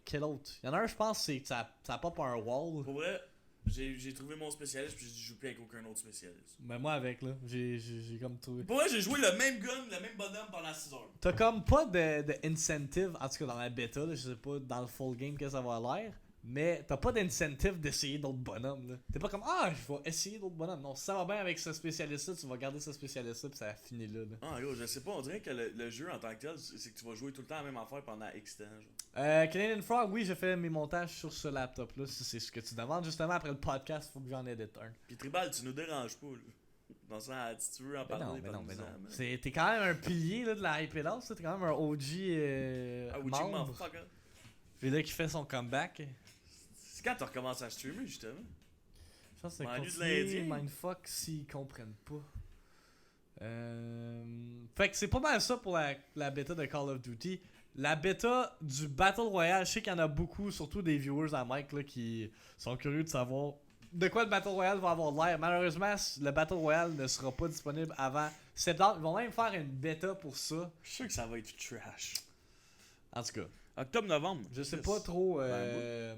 Speaker 2: Quel autre? Il y en a un, je pense, c'est que ça pop un wall.
Speaker 1: Pour vrai, j'ai trouvé mon spécialiste puis je joue plus avec aucun autre spécialiste.
Speaker 2: Mais moi avec, là, j'ai comme trouvé.
Speaker 1: Pour vrai, j'ai joué le même gun, le même bonhomme pendant 6 heures.
Speaker 2: T'as comme pas de incentive, en tout cas dans la bêta, là, je sais pas dans le full game que ça va l'air, mais t'as pas d'incentive d'essayer d'autres bonhommes. Là. T'es pas comme je vais essayer d'autres bonhommes. Non, si ça va bien avec ce spécialiste-là, tu vas garder ce spécialiste-là pis ça finit là.
Speaker 1: Ah, yo, je sais pas, on dirait que le jeu en tant que tel, c'est que tu vas jouer tout le temps la même affaire pendant X temps. Genre.
Speaker 2: Canadian Frog, oui, j'ai fait mes montages sur ce laptop-là, si c'est ce que tu demandes. Justement, après le podcast, faut que j'en édite un.
Speaker 1: Pis Tribal, tu nous déranges pas, là. Dans le sens, si tu veux en parler,
Speaker 2: Mais non.
Speaker 1: parle-nous-en,
Speaker 2: T'es quand même un pilier là, de la Hype It House, t'es quand même un OG
Speaker 1: Ah, Uchi
Speaker 2: membre.
Speaker 1: motherfucker.
Speaker 2: Puis là qui fait son comeback.
Speaker 1: C'est quand t'as recommencé à streamer, justement.
Speaker 2: Je pense que c'est
Speaker 1: Manu de
Speaker 2: continuer
Speaker 1: l'Indien.
Speaker 2: Mindfuck s'ils comprennent pas. Fait que c'est pas mal ça pour la bêta de Call of Duty. La bêta du Battle Royale, je sais qu'il y en a beaucoup, surtout des viewers à Mike là, qui sont curieux de savoir de quoi le Battle Royale va avoir l'air. Malheureusement, le Battle Royale ne sera pas disponible avant septembre. Ils vont même faire une bêta pour ça.
Speaker 1: Je suis sûr que ça va être trash.
Speaker 2: En tout cas,
Speaker 1: Octobre-novembre.
Speaker 2: je sais pas trop
Speaker 1: Ben,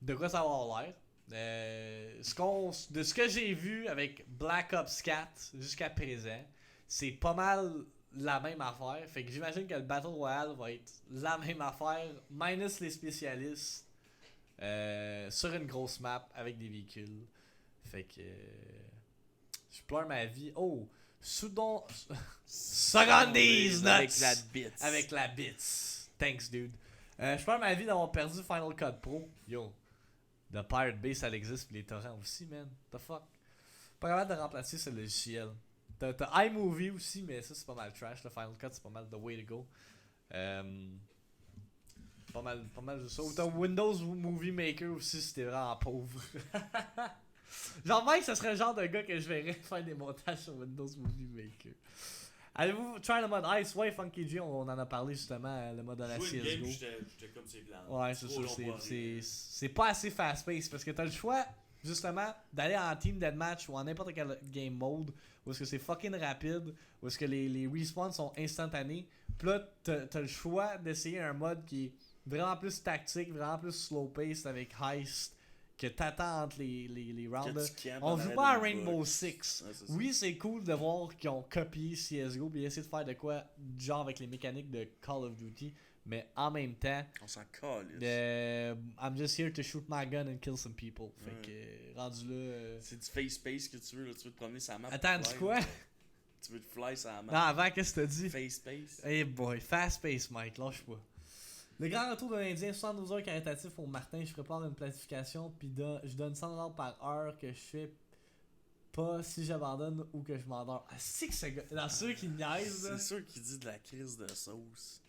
Speaker 2: de quoi ça va avoir l'air. De ce que j'ai vu avec Black Ops 4 jusqu'à présent, c'est pas mal la même affaire. Fait que j'imagine que le Battle Royale va être la même affaire, minus les spécialistes, sur une grosse map avec des véhicules. Fait que je pleure ma vie. Oh, Soudon. Secondise nuts!
Speaker 1: Avec la bite.
Speaker 2: Avec la bits. Thanks, dude. Je pleure ma vie d'avoir perdu Final Cut Pro. Yo. The Pirate Bay, ça existe, pis les torrents aussi, man. The fuck. Pas capable de remplacer ce logiciel. T'as iMovie aussi, mais ça c'est pas mal trash. Le Final Cut c'est pas mal the way to go. Pas mal de ça. Ou t'as Windows Movie Maker aussi si t'es vraiment pauvre. Genre Mike, ça serait le genre de gars que je verrais faire des montages sur Windows Movie Maker. Allez-vous try le mode Ice? Ouais, Funky G, on en a parlé justement, le mode de la
Speaker 1: Jouer une game,
Speaker 2: CSGO.
Speaker 1: j'étais comme c'est blanc.
Speaker 2: Ouais, c'est ça. C'est pas assez fast-paced parce que t'as le choix, justement, d'aller en team deathmatch ou en n'importe quel game mode où est-ce que c'est fucking rapide, où est-ce que les respawns sont instantanés. Pis là, t'as le choix d'essayer un mode qui est vraiment plus tactique, vraiment plus slow-paced avec heist, que t'attends entre les rounds. On joue pas à Rainbow Six.
Speaker 1: Ouais,
Speaker 2: Oui, c'est cool de voir qu'ils ont copié CSGO et essayé de faire de quoi, genre avec les mécaniques de Call of Duty. Mais en même temps,
Speaker 1: on s'en calisse.
Speaker 2: I'm just here to shoot my gun and kill some people. Fait que, rendu là.
Speaker 1: C'est du face space que tu veux, là. Tu veux te promener sa map.
Speaker 2: Attends, dis quoi?
Speaker 1: Tu veux te fly sa map.
Speaker 2: Non, avant, qu'est-ce que t'as dit?
Speaker 1: Face space.
Speaker 2: Hey boy, fast pace, Mike, lâche pas. Le grand retour d'un Indien, 72 heures caritatif pour Martin. Je prépare une planification, puis je donne 100$ par heure que je fais pas si j'abandonne ou que je m'endors. Ah, c'est que ce gars. Dans ceux qui niaisent, là.
Speaker 1: C'est sûr qu'il dit de la crise de sauce.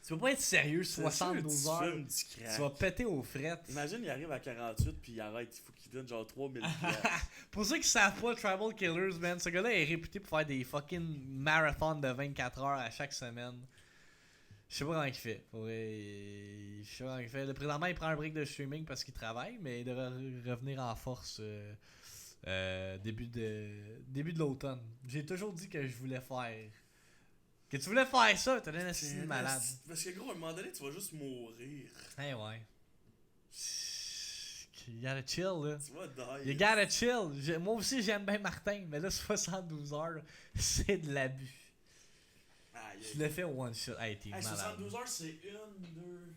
Speaker 2: Tu peux pas être sérieux, 72 heures.
Speaker 1: Tu
Speaker 2: Tu vas péter aux frettes.
Speaker 1: Imagine, il arrive à 48 puis il arrête. Il faut qu'il donne genre 3000 piastres.
Speaker 2: Pour ceux qui savent pas, Tribal Killers, man, ce gars-là est réputé pour faire des fucking marathons de 24 heures à chaque semaine. Je sais pas comment il fait. Je sais pas comment il fait. Le présentement, il prend un break de streaming parce qu'il travaille, mais il devrait revenir en force début de l'automne. J'ai toujours dit que je voulais faire. Que tu voulais faire ça, t'as donné un malade.
Speaker 1: Parce que gros, à un moment donné, tu vas juste mourir.
Speaker 2: Eh ouais. You gotta chill, là.
Speaker 1: Tu vas die.
Speaker 2: You gotta chill. Moi aussi, j'aime bien Martin, mais là, 72 heures, c'est de l'abus. Je l'ai fait one shot. Hey, t'es malade.
Speaker 1: 72 heures, c'est 1, 2,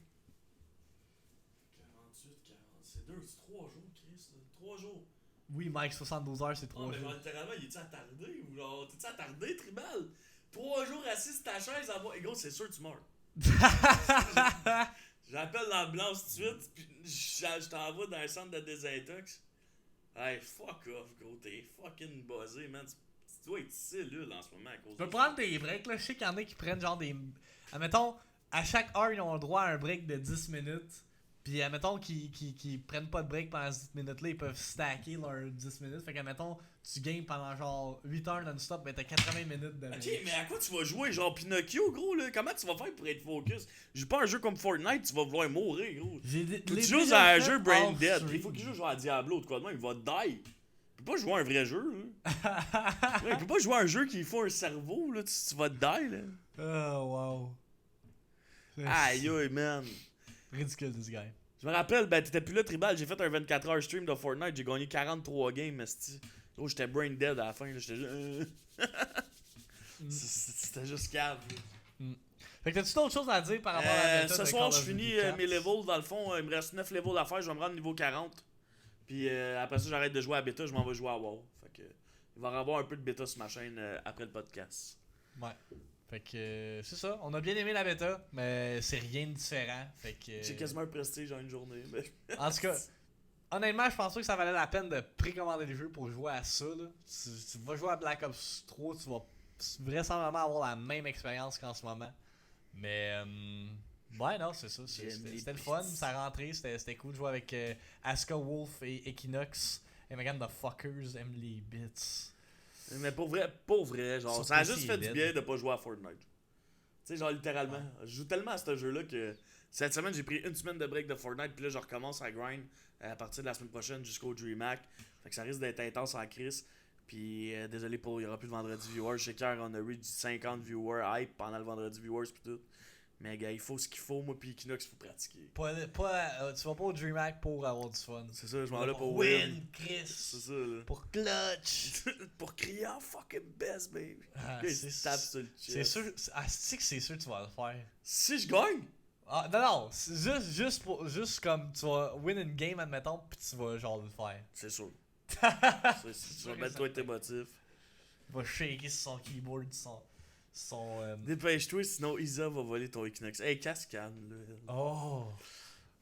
Speaker 1: 48, 40. C'est 3 jours, Chris. 3 jours.
Speaker 2: Oui, Mike, 72 heures, c'est 3
Speaker 1: jours.
Speaker 2: jours.
Speaker 1: Mais littéralement, il est-tu attardé ou genre, t'es-tu attardé, tribal? 3 jours assis sur ta chaise à voir. Et gros, c'est sûr que tu meurs. J'appelle l'ambulance tout de suite, puis je t'envoie dans un centre de désintox. Hey, fuck off, gros. T'es fucking buzzé, man. Tu dois être cellule en ce moment à cause de ça.
Speaker 2: Tu peux prendre des breaks, là. Je sais qu'il y en a qui prennent genre des. Admettons, à chaque heure, ils ont le droit à un break de 10 minutes. Puis, admettons qu'ils prennent pas de break pendant ces 10 minutes-là, ils peuvent stacker leurs 10 minutes. Fait qu'admettons, tu gagnes pendant genre 8 heures non-stop, ben t'as 80 minutes de break.
Speaker 1: Ok, mais à quoi tu vas jouer? Genre Pinocchio, gros, là? Comment tu vas faire pour être focus? Je joue pas un jeu comme Fortnite, tu vas vouloir mourir, gros. Tu joues à un jeu brain dead. Il faut qu'il joue genre à Diablo ou de quoi de même, il va die. Il peut pas jouer à un vrai jeu, là. Ouais, il peut pas jouer à un jeu qui faut un cerveau, là. Tu vas te die, là.
Speaker 2: Oh, wow.
Speaker 1: Aïe, aïe, man.
Speaker 2: Ridicule, this guy.
Speaker 1: Je me rappelle, ben, t'étais plus là, Tribal. J'ai fait un 24h stream de Fortnite. J'ai gagné 43 games, esti. Oh, j'étais brain dead à la fin, là. J'étais juste. C'était juste cave, là.
Speaker 2: Fait que t'as-tu d'autres choses à dire par rapport à la méthode
Speaker 1: ce
Speaker 2: de
Speaker 1: soir,
Speaker 2: Call
Speaker 1: je
Speaker 2: of
Speaker 1: finis
Speaker 2: Duty 4?
Speaker 1: mes levels. Dans le fond, il me reste 9 levels à faire. Je vais me rendre niveau 40. Puis après ça, j'arrête de jouer à bêta. Je m'en vais jouer à WoW. Fait que il va y avoir un peu de bêta sur ma chaîne après le podcast.
Speaker 2: Ouais. Fait que c'est ça. On a bien aimé la bêta, mais c'est rien de différent. Fait que.
Speaker 1: J'ai quasiment un prestige en une journée. Mais...
Speaker 2: En tout cas, honnêtement, je pense pas que ça valait la peine de précommander le jeu pour jouer à ça. Là. Tu vas jouer à Black Ops 3, tu vas vraisemblablement avoir la même expérience qu'en ce moment. Mais ouais, non, c'est ça. C'était le fun, ça rentrait, c'était cool de jouer avec Asuka Wolf et Equinox. Et Megan the Fuckers aiment les bits.
Speaker 1: Mais pour vrai, genre, ça a juste fait du bien de pas jouer à Fortnite. sais, genre littéralement. Je joue tellement à ce jeu-là que cette semaine, j'ai pris une semaine de break de Fortnite, puis là, je recommence à grind à partir de la semaine prochaine jusqu'au DreamHack. Fait que ça risque d'être intense en crise. Puis désolé pour, il n'y aura plus de vendredi viewers. Je sais qu'hier, on a reach 50 viewers hype pendant le vendredi viewers, puis tout. Mais gars, il faut ce qu'il faut, moi, puis Equinox, il faut pratiquer.
Speaker 2: Tu vas pas au DreamHack pour avoir du fun.
Speaker 1: C'est ça, je m'en vais là pour
Speaker 2: win. Chris.
Speaker 1: C'est ça, là.
Speaker 2: Pour clutch.
Speaker 1: Pour crier en fucking best, baby.
Speaker 2: Ah,
Speaker 1: Là, il se tape sur le chest.
Speaker 2: c'est sûr. C'est que c'est sûr que tu vas le faire.
Speaker 1: Si je gagne,
Speaker 2: Ah, non, c'est juste comme tu vas win une game, admettons, pis tu vas genre le faire.
Speaker 1: c'est sûr. Tu vas mettre toi tes motifs.
Speaker 2: Il va shaker sur son keyboard, son
Speaker 1: Dépêche-toi, sinon Isa va voler ton Equinox. Hey, cascade, là.
Speaker 2: Oh!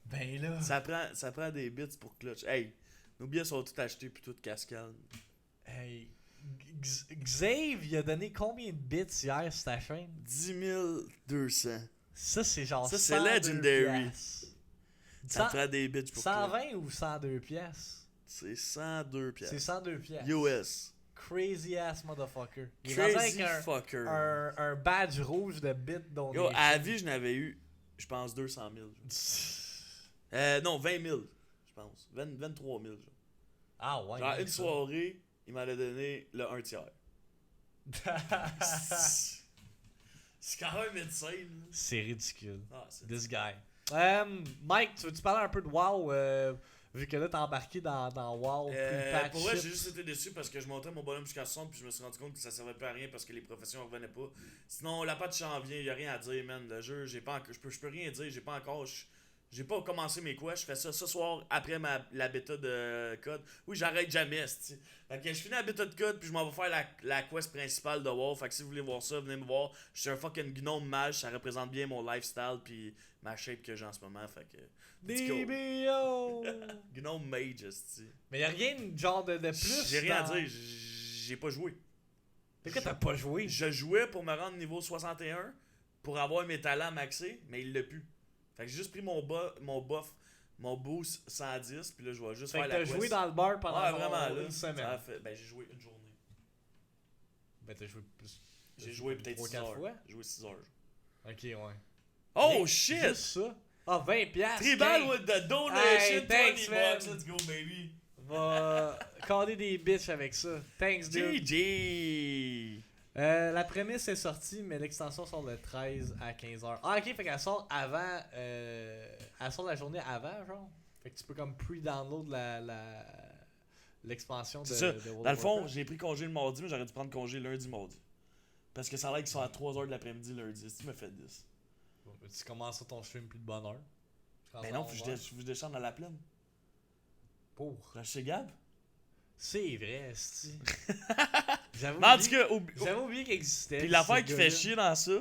Speaker 2: Ben là.
Speaker 1: Ça prend des bits pour clutch. Hey, nos billets sont tous achetés, puis tout cascade.
Speaker 2: Hey. Xav, il a donné combien de bits hier sur ta chaîne?
Speaker 1: 10 200.
Speaker 2: Ça, c'est genre
Speaker 1: Ça, c'est
Speaker 2: 102
Speaker 1: legendary.
Speaker 2: piastres.
Speaker 1: Ça prend des bits pour clutch.
Speaker 2: 120 ou 102 piastres?
Speaker 1: C'est 102 piastres.
Speaker 2: C'est 102 piastres.
Speaker 1: US.
Speaker 2: Crazy ass motherfucker. Il est rendu
Speaker 1: Crazy
Speaker 2: avec
Speaker 1: fucker.
Speaker 2: un badge rouge de bits dont
Speaker 1: Yo, à la vie, je n'avais eu, je pense, 200 000. Non, 20 000, je pense. 23 000. Genre,
Speaker 2: Ah ouais.
Speaker 1: genre une soirée, il m'en a donné le 1 tiers. C'est quand même insane. Là.
Speaker 2: C'est ridicule.
Speaker 1: Ah, c'est
Speaker 2: This guy. Mike, tu veux-tu parler un peu de WoW vu que là t'es embarqué dans WoW pre-patch
Speaker 1: pour vrai,
Speaker 2: shit?
Speaker 1: j'ai juste été déçu parce que je montais mon bonhomme jusqu'à 60 puis je me suis rendu compte que ça servait plus à rien parce que les professions revenaient pas. Sinon, la patch s'en vient, y a rien à dire, man. Le jeu, j'ai pas je peux rien dire, j'ai pas encore. J'ai pas commencé mes quests, je fais ça ce soir après la bêta de code. Oui, j'arrête jamais, c'ti. Fait que je finis la bêta de code puis je m'en vais faire la quest principale de WoW. Fait que si vous voulez voir ça, venez me voir. Je suis un fucking gnome mage, ça représente bien mon lifestyle puis ma shape que j'ai en ce moment. Fait que.
Speaker 2: DBO!
Speaker 1: Gnome mage, c'ti.
Speaker 2: Mais y'a rien de genre de plus.
Speaker 1: J'ai rien à
Speaker 2: dans-
Speaker 1: dire, j'ai pas joué.
Speaker 2: Pourquoi t'as pas joué?
Speaker 1: Je jouais pour me rendre niveau 61 pour avoir mes talents maxés, mais il l'a plus. Fait que j'ai juste pris mon buff, mon boost 110, puis là je vais juste
Speaker 2: Fait
Speaker 1: faire
Speaker 2: que
Speaker 1: la
Speaker 2: t'as
Speaker 1: quest.
Speaker 2: joué dans le bar pendant
Speaker 1: Ouais, vraiment, là,
Speaker 2: une semaine.
Speaker 1: ça a fait, ben j'ai joué une journée.
Speaker 2: Ben t'as joué plus.
Speaker 1: J'ai joué peut-être 6
Speaker 2: 3-4
Speaker 1: heures.
Speaker 2: fois?
Speaker 1: J'ai joué 6 heures.
Speaker 2: Ok, ouais.
Speaker 1: Oh
Speaker 2: Mais
Speaker 1: shit!
Speaker 2: Juste ça. Ah, 20 piastres.
Speaker 1: Tribal
Speaker 2: gang.
Speaker 1: with the donation,
Speaker 2: Hey,
Speaker 1: 20
Speaker 2: thanks, man.
Speaker 1: bucks, let's go baby!
Speaker 2: Va caler des bitches avec ça. Thanks, dude.
Speaker 1: GG!
Speaker 2: La prémisse est sortie, mais l'extension sort le 13 à 15h. Ah, ok, fait qu'elle sort avant. Elle sort la journée avant, genre. Fait que tu peux comme pre-download l'expansion de,
Speaker 1: C'est ça.
Speaker 2: de World
Speaker 1: Dans le
Speaker 2: of
Speaker 1: fond,
Speaker 2: Warcraft.
Speaker 1: j'ai pris congé le mardi, mais j'aurais dû prendre congé lundi, mardi. Parce que ça a l'air qu'ils sont à 3h de l'après-midi lundi. Si tu me fais 10.
Speaker 2: Bon, tu commences ton stream plus de bonne heure.
Speaker 1: Ben non, faut que je descende à la plaine.
Speaker 2: Pour.
Speaker 1: Là, chez Gab.
Speaker 2: C'est vrai, esti. J'avais
Speaker 1: Mais en tout
Speaker 2: oublié,
Speaker 1: cas,
Speaker 2: j'avais oublié qu'il existait.
Speaker 1: puis
Speaker 2: ce
Speaker 1: l'affaire qui fait
Speaker 2: gars-là.
Speaker 1: chier dans ça,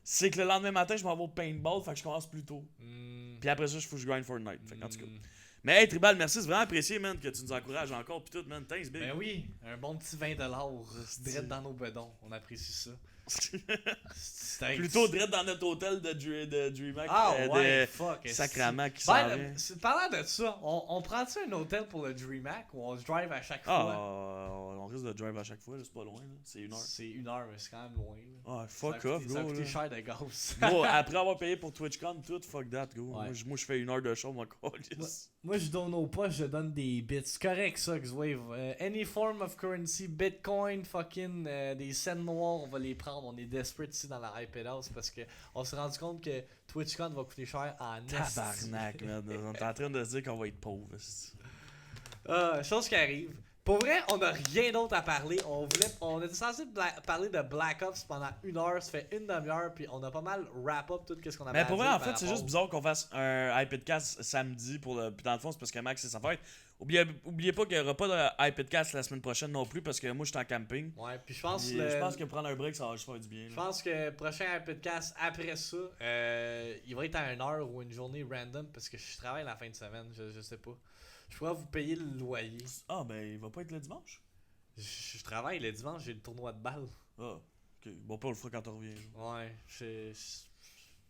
Speaker 1: c'est que le lendemain matin, je m'en vais au paintball, fait que je commence plus tôt.
Speaker 2: Hmm.
Speaker 1: Puis après ça, il faut que je grind Fortnite. Fait que, en tout cas.
Speaker 2: Hmm.
Speaker 1: Mais hey, Tribal, merci, c'est vraiment apprécié, man, que tu nous encourages encore, pis tout, man. Thanks, big.
Speaker 2: Ben oui, un bon petit 20$ direct dans nos bedons. On apprécie ça. C'était-
Speaker 1: Plutôt direct dans notre hôtel de DreamHack.
Speaker 2: Ah ouais,
Speaker 1: de
Speaker 2: fuck. esti.
Speaker 1: Sacrament qui
Speaker 2: Ben,
Speaker 1: s'en vient.
Speaker 2: parlant de ça, on prend-tu un hôtel pour le DreamHack ou on se drive à chaque
Speaker 1: Ah,
Speaker 2: fois?
Speaker 1: on risque de drive à chaque fois, là, c'est pas loin, là. C'est 1 heure.
Speaker 2: C'est 1 heure, mais c'est quand même loin. Là.
Speaker 1: Ah, fuck
Speaker 2: Ça a
Speaker 1: off,
Speaker 2: coûté- Ça a
Speaker 1: gros.
Speaker 2: coûté
Speaker 1: là.
Speaker 2: cher de gaz.
Speaker 1: Gros, après avoir payé pour TwitchCon, tout, fuck that, gros.
Speaker 2: Ouais.
Speaker 1: Moi, je fais 1 heure de show, mon calice.
Speaker 2: Moi, je donne aux poches, je donne des bits. C'est correct, ça, Xwave. Any form of currency, Bitcoin, fucking des scènes noires, on va les prendre. On est desperate ici dans la iPad House parce que on s'est rendu compte que TwitchCon va coûter cher en esti.
Speaker 1: Tabarnak, man. On est en train de se dire qu'on va être pauvre. esti.
Speaker 2: Chose qui arrive. Pour vrai, on n'a rien d'autre à parler. On était censé parler de Black Ops pendant 1 heure. Ça fait une demi-heure, puis on a pas mal wrap up tout ce qu'on avait
Speaker 1: Mais
Speaker 2: à
Speaker 1: pour
Speaker 2: dire
Speaker 1: vrai, en
Speaker 2: par
Speaker 1: fait, c'est
Speaker 2: rapport-
Speaker 1: juste bizarre qu'on fasse un iPadcast samedi pour le. Puis dans le fond, c'est parce que Max, c'est sa fête. Oubliez pas qu'il n'y aura pas de iPadcast la semaine prochaine non plus parce que moi, je suis en camping.
Speaker 2: Ouais, puis je pense,
Speaker 1: Puis je pense que prendre un break, ça va juste faire du bien.
Speaker 2: je
Speaker 1: là.
Speaker 2: pense que prochain podcast après ça, il va être à 1 heure ou une journée random parce que je travaille la fin de semaine. Je sais pas. Je pourrais vous payer le loyer.
Speaker 1: Ah, ben, il va pas être le dimanche.
Speaker 2: Je travaille le dimanche, j'ai le tournoi de balle.
Speaker 1: Ah, ok. Bon, pas on le fera quand on revient. genre.
Speaker 2: Ouais,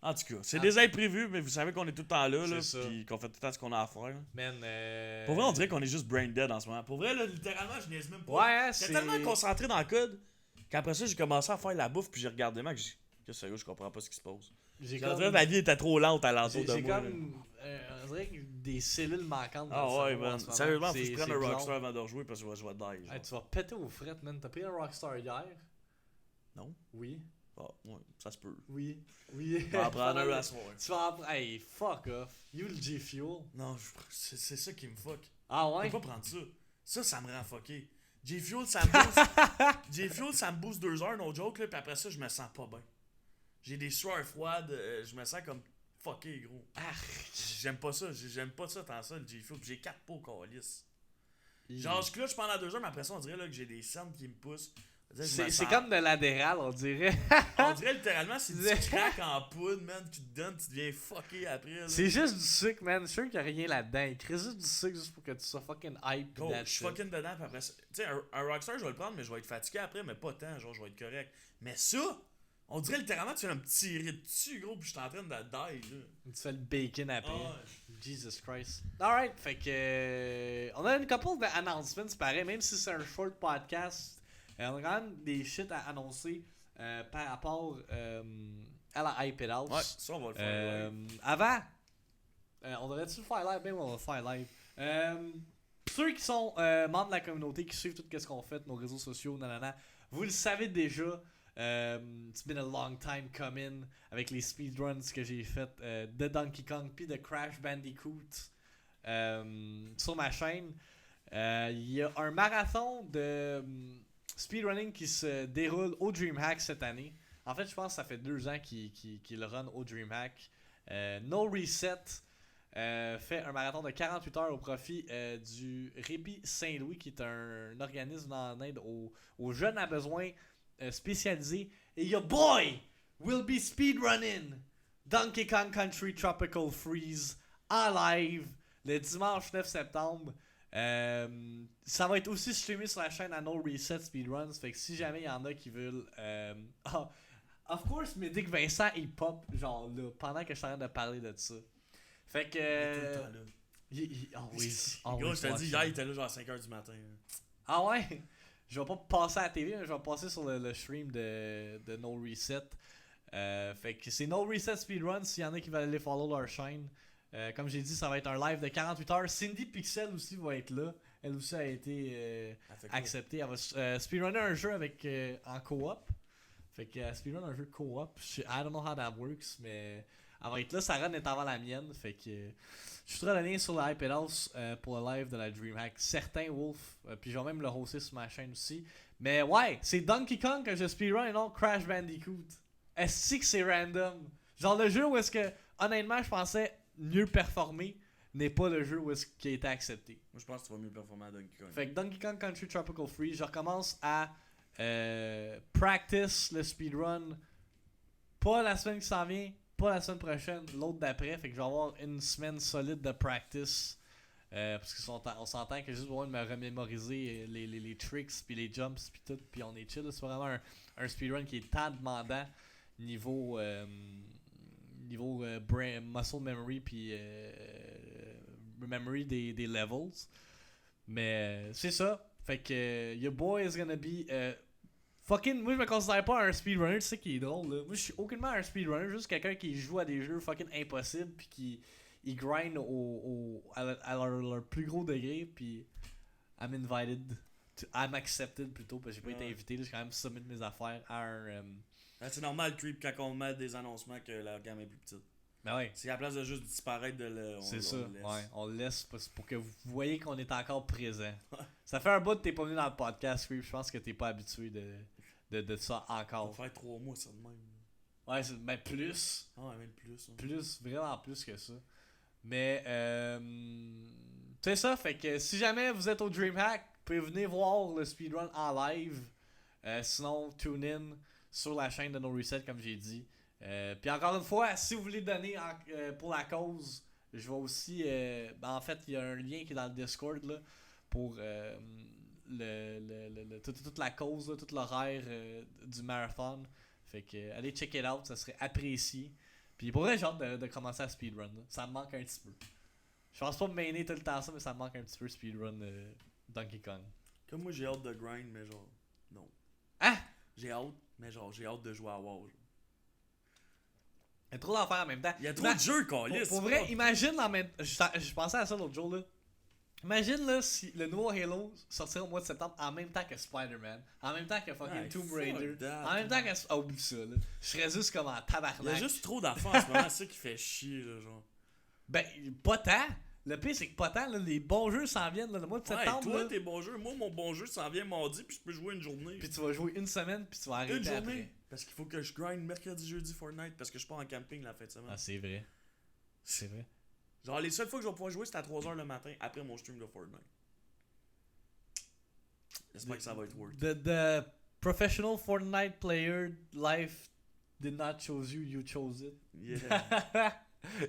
Speaker 1: En tout cas, c'est
Speaker 2: Ah.
Speaker 1: des imprévus, mais vous savez qu'on est tout le temps là, là
Speaker 2: C'est ça.
Speaker 1: puis qu'on fait tout le temps ce qu'on a à faire. là.
Speaker 2: man.
Speaker 1: Pour vrai, on dirait qu'on est juste brain dead en ce moment. Pour vrai, là, littéralement, je niaise même pas.
Speaker 2: Ouais, hein,
Speaker 1: J'étais
Speaker 2: c'est
Speaker 1: tellement concentré dans le code qu'après ça, j'ai commencé à faire la bouffe, puis j'ai regardé Mac. J'ai dit, Que sérieux, je comprends pas ce qui se passe.
Speaker 2: J'ai
Speaker 1: On dirait que ma vie était trop lente à l'entour de
Speaker 2: j'ai
Speaker 1: moi.
Speaker 2: comme. On dirait que des cellules manquantes dans
Speaker 1: Ah
Speaker 2: le
Speaker 1: ouais,
Speaker 2: cerveau en
Speaker 1: man.
Speaker 2: ce moment.
Speaker 1: Sérieusement, faut que je
Speaker 2: C'est
Speaker 1: prenne un
Speaker 2: bizarre.
Speaker 1: Rockstar avant de rejouer parce que je vais die. Genre.
Speaker 2: Hey, tu vas péter aux frettes, man. T'as pris un Rockstar hier?
Speaker 1: Non?
Speaker 2: Oui.
Speaker 1: Ah, ouais, ça se peut.
Speaker 2: Oui. Oui.
Speaker 1: Je vais en prendre un à soir.
Speaker 2: Tu vas en prendre. Hey, fuck off. You le G-Fuel.
Speaker 1: Non, c'est ça qui me fuck.
Speaker 2: Ah
Speaker 1: Je
Speaker 2: ouais?
Speaker 1: peux pas prendre ça. Ça me rend fucké. G-Fuel, ça me booste. G-Fuel, ça me booste 2 heures, no joke, là, puis après ça, je me sens pas bien. J'ai des sueurs froides, je me sens comme fucké, gros. J'aime pas ça, j'aime pas ça tant ça, le G-Fuel, puis j'ai 4 pots calices. Genre, je clutch pendant 2 heures, mais après ça, on dirait là, que j'ai des cernes qui me poussent.
Speaker 2: C'est comme de l'adéral, on dirait.
Speaker 1: On dirait littéralement, c'est du crack en poudre, man, qui te donne, tu deviens fucké après. Là.
Speaker 2: C'est juste du sucre, man. Je suis sûr qu'il n'y a rien là-dedans. Il crée juste du sucre juste pour que tu sois fucking hype.
Speaker 1: Gros, je suis fucking dedans, puis après ça. Tu sais, un Rockstar, je vais le prendre, mais je vais être fatigué après, mais pas tant, genre, je vais être correct. Mais ça, on dirait littéralement, tu viens de me tirer dessus, gros, puis je suis en train de die, là.
Speaker 2: Tu fais le bacon après.
Speaker 1: Ah,
Speaker 2: Jesus Christ. Alright, fait que. On a une couple d'announcements, pareil, même si c'est un short podcast. On a quand même des shit à annoncer par rapport à la iPad House.
Speaker 1: Ouais, ça, on va le faire.
Speaker 2: Avant, on devrait-tu le faire live? Ben, on va le faire live. Ceux qui sont membres de la communauté, qui suivent tout ce qu'on fait, nos réseaux sociaux, nanana, vous le savez déjà. It's been a long time coming avec les speedruns que j'ai fait de Donkey Kong puis de Crash Bandicoot sur ma chaîne. Il y a un marathon de speedrunning qui se déroule au DreamHack cette année. En fait, je pense que ça fait 2 ans qu'il run au DreamHack. No Reset fait un marathon de 48 heures au profit du Répit Saint-Louis, qui est un organisme en aide aux jeunes à besoins spécialisés. Et your boy will be speedrunning Donkey Kong Country Tropical Freeze en live le dimanche 9 septembre. Ça va être aussi streamé sur la chaîne à No Reset Speedruns. Fait que si jamais il y en a qui veulent. Of course, mais dès que Vincent il pop, genre là, pendant que je suis en train de parler de ça. Fait que.
Speaker 1: Gros, je t'ai dit, hier, il était là genre à 5h du matin.
Speaker 2: Ah ouais? Je vais pas passer à la TV, mais je vais passer sur le stream de No Reset. Fait que c'est No Reset Speedrun. S'il y en a qui veulent aller follow leur chaîne. Comme j'ai dit, ça va être un live de 48 heures. Cindy Pixel aussi va être là. Elle aussi a été acceptée. Elle va speedrunner un jeu avec en co-op. Fait que speedrun un jeu co-op. I don't know how that works, mais elle va être là. Sa run est avant la mienne. Fait que je ferai le lien sur la iPad House pour le live de la DreamHack. Certain Wolf. Puis je vais même le hoster sur ma chaîne aussi. Mais ouais, c'est Donkey Kong que je speedrun et non Crash Bandicoot. Est-ce que c'est random? Genre le jeu où est-ce que, honnêtement, je pensais mieux performer n'est pas le jeu où est-ce qui a été accepté.
Speaker 1: Moi, je pense que tu vas mieux performer à Donkey Kong.
Speaker 2: Fait que Donkey Kong Country Tropical Freeze, je recommence à practice le speedrun. Pas la semaine qui s'en vient, pas la semaine prochaine, l'autre d'après. Fait que je vais avoir une semaine solide de practice. Parce qu'on s'entend que juste besoin de me remémoriser les tricks, puis les jumps, puis tout, puis on est chill. C'est vraiment un speedrun qui est tant demandant niveau brain, muscle memory, puis memory des levels. Mais c'est ça. Fait que your boy is gonna be fucking. Moi je me considère pas un speedrunner, tu sais qui est drôle là. Moi je suis aucunement un speedrunner, juste quelqu'un qui joue à des jeux fucking impossibles puis qui grind à leur plus gros degré, puis I'm invited I'm accepted plutôt parce que j'ai pas été invité, j'ai quand même submit mes affaires à un
Speaker 1: c'est normal, Creep, quand on met des annoncements que la gamme est plus petite.
Speaker 2: Ben ouais.
Speaker 1: C'est à la place de juste disparaître de le.
Speaker 2: C'est ça,
Speaker 1: on le laisse.
Speaker 2: ouais, on le laisse pour que vous voyez qu'on est encore présent. Ça fait un bout que t'es pas venu dans le podcast, Creep. Je pense que t'es pas habitué de ça
Speaker 1: Ça
Speaker 2: encore.
Speaker 1: va faire 3 mois, ça de même.
Speaker 2: Ouais, ben plus.
Speaker 1: Ah, ouais, même plus. Hein.
Speaker 2: Plus, vraiment plus que ça. Mais, c'est ça, fait que si jamais vous êtes au DreamHack, vous pouvez venir voir le speedrun en live. Sinon, tune in sur la chaîne de No Reset, comme j'ai dit. Puis encore une fois, si vous voulez donner pour la cause, je vais aussi. En fait, il y a un lien qui est dans le Discord là, pour toute la cause, là, tout l'horaire du marathon. Fait que allez check it out, ça serait apprécié. Puis pour vrai, j'ai hâte de commencer à speedrun. Là. Ça me manque un petit peu. Je pense pas me mener tout le temps ça, mais ça me manque un petit peu speedrun Donkey Kong.
Speaker 1: Comme moi, j'ai hâte de grind, mais genre. Non.
Speaker 2: Hein?
Speaker 1: J'ai hâte, mais genre, j'ai hâte de jouer à WoW. Genre.
Speaker 2: Il y a trop d'affaires en même temps.
Speaker 1: Il y a trop de jeux, câlisse.
Speaker 2: Pour vrai, imagine en même je pensais à ça l'autre jour, là. Imagine là si le nouveau Halo sortirait au mois de septembre en même temps que Spider-Man, en même temps que fucking Tomb Raider, en même temps que... Oh, oublie ça, là. Je serais juste comme en tabarnak.
Speaker 1: Il y a juste trop d'affaires en ce moment, c'est ça qui fait chier, là, genre.
Speaker 2: Ben, pas tant. Le pire, c'est que pas tant, là, les bons jeux s'en viennent là, le mois de septembre.
Speaker 1: Toi,
Speaker 2: là.
Speaker 1: tes bons jeux. Moi, mon bon jeu s'en vient mardi, puis je peux jouer une journée.
Speaker 2: Puis tu vas jouer une semaine, puis tu vas arrêter
Speaker 1: Une journée.
Speaker 2: après.
Speaker 1: Parce qu'il faut que je grind mercredi, jeudi Fortnite, parce que je pars en camping la fin de semaine.
Speaker 2: Ah, c'est vrai. C'est vrai.
Speaker 1: Genre, les seules fois que je vais pouvoir jouer, c'est à 3h le matin, après mon stream de Fortnite. J'espère que ça va être worth.
Speaker 2: The professional Fortnite player life did not choose you, you chose it.
Speaker 1: Yeah.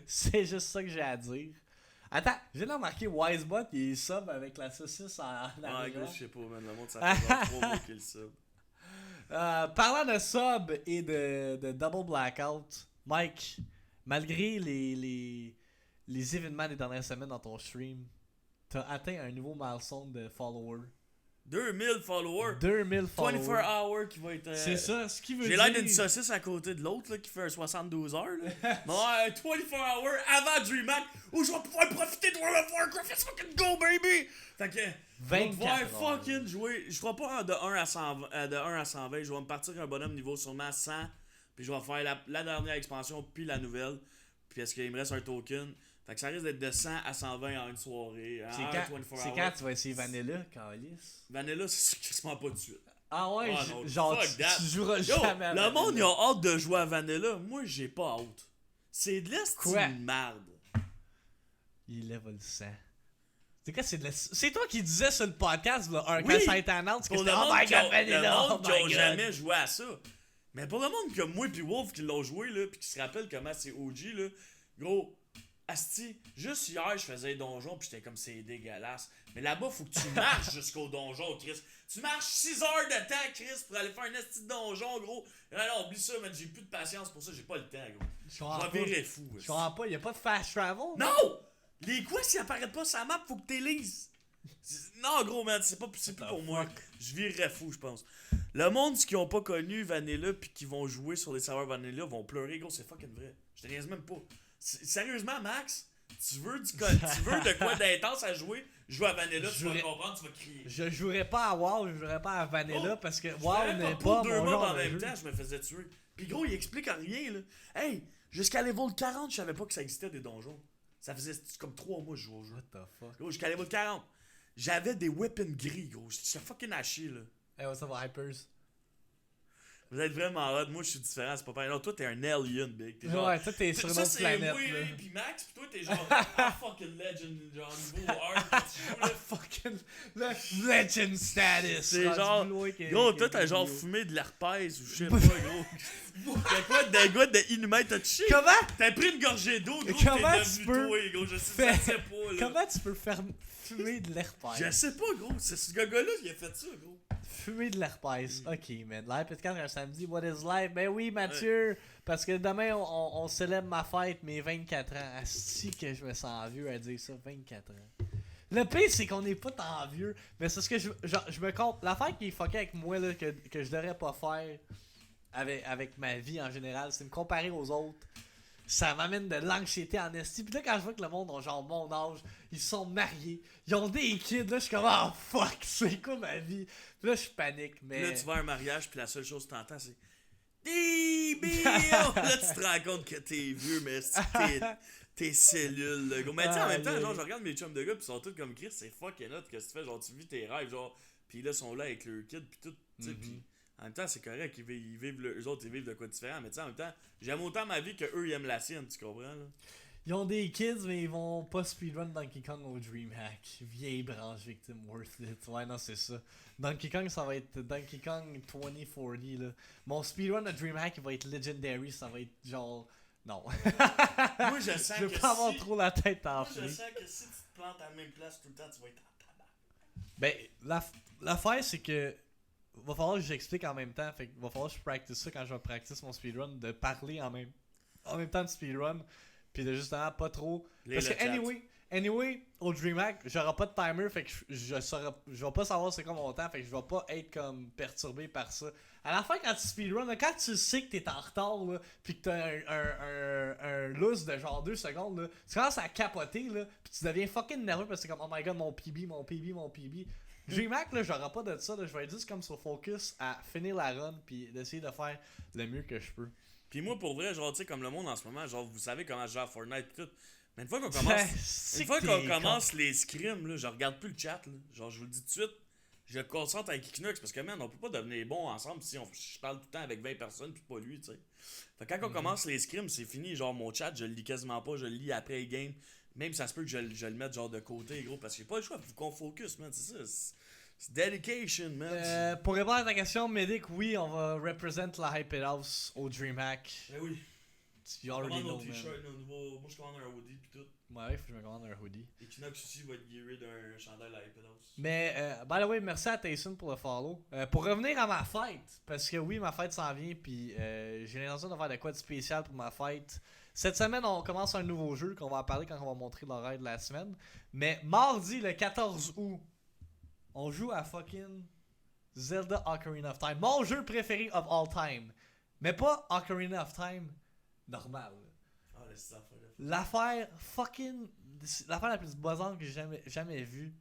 Speaker 2: C'est juste ça que j'ai à dire. Attends, j'ai remarqué Wisebot, il est sub avec la saucisse en
Speaker 1: Ah,
Speaker 2: arrière.
Speaker 1: gros, je sais pas, man. Le monde, ça fait genre 3 mois qu'il sub.
Speaker 2: Parlant de sub et de double blackout, Mike, malgré les événements des dernières semaines dans ton stream, t'as atteint un nouveau milestone de followers.
Speaker 1: 2000 followers.
Speaker 2: 2000 followers.
Speaker 1: 24 hours qui va être.
Speaker 2: C'est ça, ce qui veut
Speaker 1: J'ai
Speaker 2: dire...
Speaker 1: l'air d'une saucisse à côté de l'autre là, qui fait un 72 heures. Là. Mais 24 hours avant DreamHack où je vais pouvoir profiter de World of Warcraft. Let's fucking go, baby! Fait que. Je vais pouvoir fucking jouer. Je ferai pas de 1 à 120, de 1 à 120. Je vais me partir un bonhomme niveau sûrement 100. Puis je vais faire la dernière expansion puis la nouvelle. Puis est-ce qu'il me reste un token? Fait que ça risque d'être de 100 à 120 en une soirée.
Speaker 2: C'est quand tu vas essayer Vanilla, Calice?
Speaker 1: Vanilla, c'est quasiment pas de suite.
Speaker 2: Ah ouais,
Speaker 1: non,
Speaker 2: genre tu joueras jamais à Vanilla.
Speaker 1: Le monde, il a hâte de jouer à Vanilla. Moi, j'ai pas hâte. C'est de l'estime de merde.
Speaker 2: Il level 100. C'est quoi, c'est toi qui disais sur le podcast, là, quand
Speaker 1: oui,
Speaker 2: ça a été annoncé, que
Speaker 1: c'était
Speaker 2: oh my god, Vanilla,
Speaker 1: le monde
Speaker 2: oh
Speaker 1: qui
Speaker 2: my
Speaker 1: ont
Speaker 2: god.
Speaker 1: jamais joué à ça. Mais pour le monde comme moi puis Wolf qui l'ont joué, là, pis qui se rappelle comment c'est OG, là, gros, asti, juste hier, je faisais les donjons pis j'étais comme c'est dégueulasse. Mais là-bas, faut que tu marches jusqu'au donjon, Chris. Tu marches 6 heures de temps, Chris, pour aller faire un asti de donjon, gros. Non, oublie ça, man, j'ai plus de patience pour ça, j'ai pas le temps, gros. Je vais virer fou.
Speaker 2: Je comprends pas, y'a pas de fast travel?
Speaker 1: Non! Les quests, s'ils apparaissent pas sur la map, faut que tu les lises. Non, gros, man, c'est plus pour moi. Je virerais fou, je pense. Le monde qui ont pas connu Vanilla pis qui vont jouer sur les serveurs Vanilla vont pleurer, gros, c'est fucking vrai. Je te niaise même pas. Sérieusement, Max, tu veux de quoi d'intense à jouer, joue à Vanilla, tu vas comprendre, tu vas crier.
Speaker 2: Je jouerais pas à WoW, je jouerais pas à Vanilla parce que WoW n'est
Speaker 1: pas
Speaker 2: pas
Speaker 1: deux
Speaker 2: mon
Speaker 1: mobs
Speaker 2: genre
Speaker 1: en
Speaker 2: de
Speaker 1: même
Speaker 2: jeu.
Speaker 1: temps, je me faisais tuer. Pis gros, il explique en rien, là. Hey, jusqu'à level 40, je savais pas que ça existait des donjons. Ça faisait comme 3 mois que je jouais au jeu.
Speaker 2: What the fuck?
Speaker 1: Gros, jusqu'à level 40. J'avais des weapons gris, gros. J'étais fucking haché, là.
Speaker 2: Hey, what's up, Hypers?
Speaker 1: Vous êtes vraiment hot. Moi, je suis différent. C'est pas pareil. Non, toi, t'es un alien, big. T'es genre...
Speaker 2: Ouais, toi, t'es sur une autre planète,
Speaker 1: oui,
Speaker 2: là.
Speaker 1: Puis Max, pis toi, t'es genre fucking legend, genre niveau hard. Tu joues, là.
Speaker 2: Fucking legend status.
Speaker 1: C'est genre... Gros, toi, t'as genre fumé de l'herpès ou je sais pas, gros. T'as quoi, des gars de Inhumate, t'as touché?
Speaker 2: Comment?
Speaker 1: T'as pris une gorgée d'eau, gros,
Speaker 2: Comment
Speaker 1: t'es
Speaker 2: tu
Speaker 1: devenu
Speaker 2: peux
Speaker 1: toi, gros. Je sais pas, là.
Speaker 2: Comment tu peux faire fumer de l'herpès?
Speaker 1: Je sais pas, gros. C'est ce gars-là qui a fait ça, gros.
Speaker 2: Fumer de l'herpès. Ok, man. Live podcast un samedi. What is live? Ben oui, Mathieu. Parce que demain, on célèbre ma fête, mes 24 ans. Asti que je me sens vieux à dire ça. 24 ans. Le pire, c'est qu'on est pas tant vieux. Mais c'est ce que je me compte. L'affaire qui est fuckée avec moi, là, que je devrais pas faire avec ma vie en général, c'est me comparer aux autres. Ça m'amène de l'anxiété en esti. Puis là, quand je vois que le monde a genre mon âge, ils sont mariés, ils ont des kids, là, je suis comme, oh fuck, c'est quoi ma vie? Puis là, je panique, mais...
Speaker 1: Puis là, tu vas à un mariage, puis la seule chose que t'entends, c'est... Là, tu te rends compte que t'es vieux, mais tes cellules, là, gros. Mais tu sais, en même temps, genre, je regarde mes chums de gars, puis ils sont tous comme Chris, c'est fucking hot, qu'est-ce que tu fais? Genre, tu vis tes rêves, genre, puis là, ils sont là avec leur kid, puis tout, tu sais, puis... En même temps, c'est correct, eux autres, ils vivent de quoi différent, mais tu sais, en même temps, j'aime autant ma vie qu'eux, ils aiment la sienne, tu comprends, là?
Speaker 2: Ils ont des kids, mais ils vont pas speedrun Donkey Kong au DreamHack. Vieille branche victime worth it. Ouais, non, c'est ça. Donkey Kong, ça va être Donkey Kong 2040, là. Mon speedrun de DreamHack, il va être Legendary, ça va être genre... Non.
Speaker 1: Moi, je sens
Speaker 2: je veux pas avoir trop la tête enflée.
Speaker 1: Moi, je sens que si tu te plantes à la même place tout le temps, tu vas être en tabac.
Speaker 2: Ben, l'affaire, c'est que va falloir que j'explique en même temps. Fait que va falloir que je practice ça quand je vais practice mon speedrun, de parler en même temps de speedrun. Puis de justement pas trop. Parce que Anyway, au DreamHack, j'aurai pas de timer, fait que je vais pas savoir c'est quoi mon temps, fait que je vais pas être comme perturbé par ça. À la fin, quand tu speedrun, là, quand tu sais que t'es en retard, là, pis que t'as un loose de genre 2 secondes, là, tu commences à capoter, là, pis tu deviens fucking nerveux parce que c'est comme, oh my god, mon PB, mon PB, mon PB. DreamHack, là, j'aurai pas de ça, là, je vais être juste comme sur focus à finir la run, pis d'essayer de faire le mieux que je peux.
Speaker 1: Puis moi, pour vrai, genre, tu sais, comme le monde en ce moment, genre, vous savez comment je joue à Fortnite et tout. Mais une fois qu'on commence les scrims, là, je regarde plus le chat, là. Genre, je vous le dis tout de suite, je le concentre avec Equinox parce que, man, on peut pas devenir bon ensemble si je parle tout le temps avec 20 personnes puis pas lui, tu sais. Fait que quand on commence les scrims, c'est fini. Genre, mon chat, je le lis quasiment pas, je le lis après les games. Même ça se peut que je le mette genre de côté, gros, parce que j'ai pas le choix, faut qu'on focus, man, c'est ça. C'est dedication, man.
Speaker 2: Pour répondre à ta question, Medic, oui, on va represent la Hype It House au DreamHack.
Speaker 1: Ben oui.
Speaker 2: You already know, man.
Speaker 1: Moi, je commande un hoodie pis tout.
Speaker 2: Ouais, il faut que je me commande un hoodie.
Speaker 1: Equinox aussi va être gearé d'un chandail à Hype It House.
Speaker 2: Mais, by the way, merci à Tyson pour le follow. Pour revenir à ma fête, parce que oui, ma fête s'en vient, puis j'ai l'intention de faire de quoi de spécial pour ma fête. Cette semaine, on commence un nouveau jeu qu'on va en parler quand on va montrer l'horaire de la semaine. Mais mardi, le 14 août, on joue à fucking Zelda Ocarina of Time. Mon jeu préféré of all time. Mais pas Ocarina of Time normal.
Speaker 1: Ah, laisse affaire là.
Speaker 2: L'affaire fucking... L'affaire la plus buzzante que j'ai jamais vue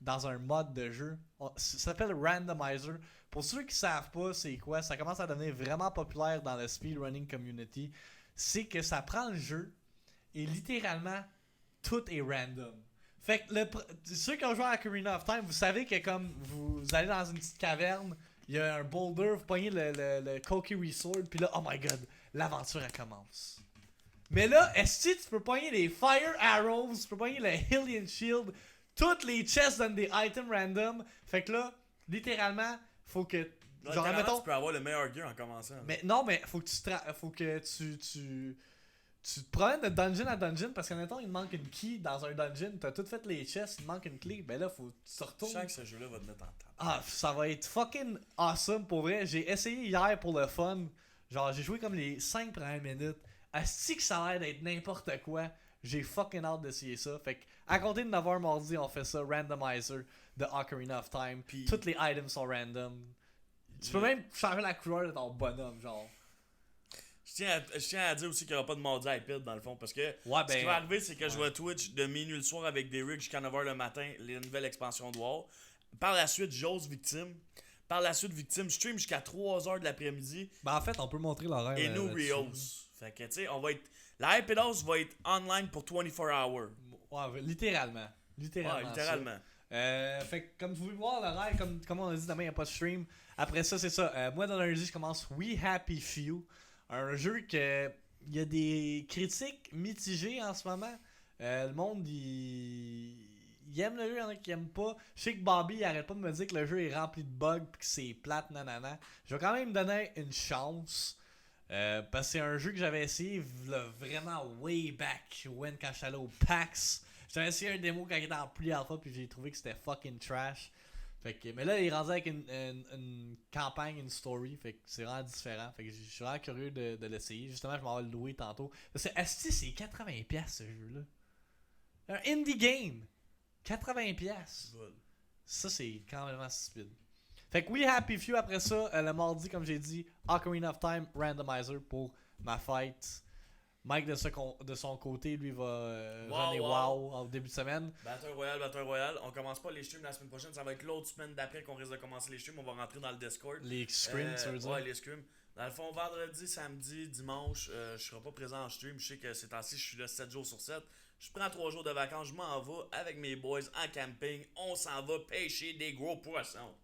Speaker 2: dans un mode de jeu. Ça s'appelle Randomizer. Pour ceux qui savent pas c'est quoi, ça commence à devenir vraiment populaire dans le speedrunning community. C'est que ça prend le jeu et littéralement tout est random. Fait que ceux qui ont joué à Ocarina of Time, vous savez que comme vous allez dans une petite caverne, il y a un boulder, vous pognez le Kokiri Sword, puis là, oh my god, l'aventure elle commence. Mais là, est-ce que tu peux pogner les Fire Arrows, tu peux pogner le Hylian Shield, toutes les chests donnent des items random. Fait que là, littéralement, faut que...
Speaker 1: Là,
Speaker 2: genre, mettons,
Speaker 1: tu peux avoir le meilleur gear en commençant.
Speaker 2: Mais non, mais faut que tu te promènes de dungeon à dungeon parce que mettons il te manque une key dans un dungeon, t'as tout fait les chests, il te manque une clé, ben là faut que tu te retournes.
Speaker 1: Je sens que ce jeu-là va te mettre en table.
Speaker 2: Ah, ça va être fucking awesome pour vrai. J'ai essayé hier pour le fun. Genre j'ai joué comme les 5 premières minutes. Asti que ça a l'air d'être n'importe quoi. J'ai fucking hâte d'essayer ça. Fait que à compter de 9h mardi, on fait ça, randomizer de Ocarina of Time.
Speaker 1: Puis...
Speaker 2: Toutes les items sont random. Tu peux même changer la couleur de ton bonhomme, genre.
Speaker 1: Je tiens à dire aussi qu'il n'y aura pas de mardi iPad dans le fond parce que
Speaker 2: Ouais,
Speaker 1: ce qui va arriver c'est que je vais Twitch de minuit le soir avec des rigs jusqu'à 9h le matin, les nouvelles expansions de WoW. Par la suite, j'ose Victime. Par la suite, Victime stream jusqu'à 3h de l'après-midi.
Speaker 2: Ben en fait, on peut montrer l'horaire.
Speaker 1: Et nous Rios. Fait que tu sais, on va être. La iPad House va être online pour 24 hours.
Speaker 2: Ouais, littéralement.
Speaker 1: Ouais, littéralement.
Speaker 2: Fait que comme vous pouvez voir l'horaire, comme on a dit, demain il n'y a pas de stream. Après ça, c'est ça. Moi dans lundi, je commence We Happy Few. Un jeu que il y a des critiques mitigées en ce moment. Le monde il aime le jeu, il y en a qui aiment pas. Je sais que Bobby il arrête pas de me dire que le jeu est rempli de bugs pis que c'est plate, nanana. Je vais quand même donner une chance. Parce que c'est un jeu que j'avais essayé vraiment way back when quand j'étais allé au PAX. J'avais essayé un démo quand il était en pre-alpha puis j'ai trouvé que c'était fucking trash. Fait que, mais là, il est rendu avec une campagne, une story. Fait que c'est vraiment différent. Fait que je suis vraiment curieux de l'essayer. Justement, je m'en vais le louer tantôt. Parce que, asti, c'est 80$ ce jeu-là. Un indie game. 80$. Ça, c'est quand même stupide. Fait que oui, Happy Few après ça. Le mardi, comme j'ai dit, Ocarina of Time Randomizer pour ma fight. Mike de son côté, lui va runner WoW en début de semaine.
Speaker 1: Battle Royale. On commence pas les streams la semaine prochaine. Ça va être l'autre semaine d'après qu'on risque de commencer les streams. On va rentrer dans le Discord.
Speaker 2: Les scrims, tu veux dire?
Speaker 1: Ouais, les scrims. Dans le fond, vendredi, samedi, dimanche, je serai pas présent en stream. Je sais que ces temps-ci, je suis là 7 jours sur 7. Je prends 3 jours de vacances. Je m'en vais avec mes boys en camping. On s'en va pêcher des gros poissons.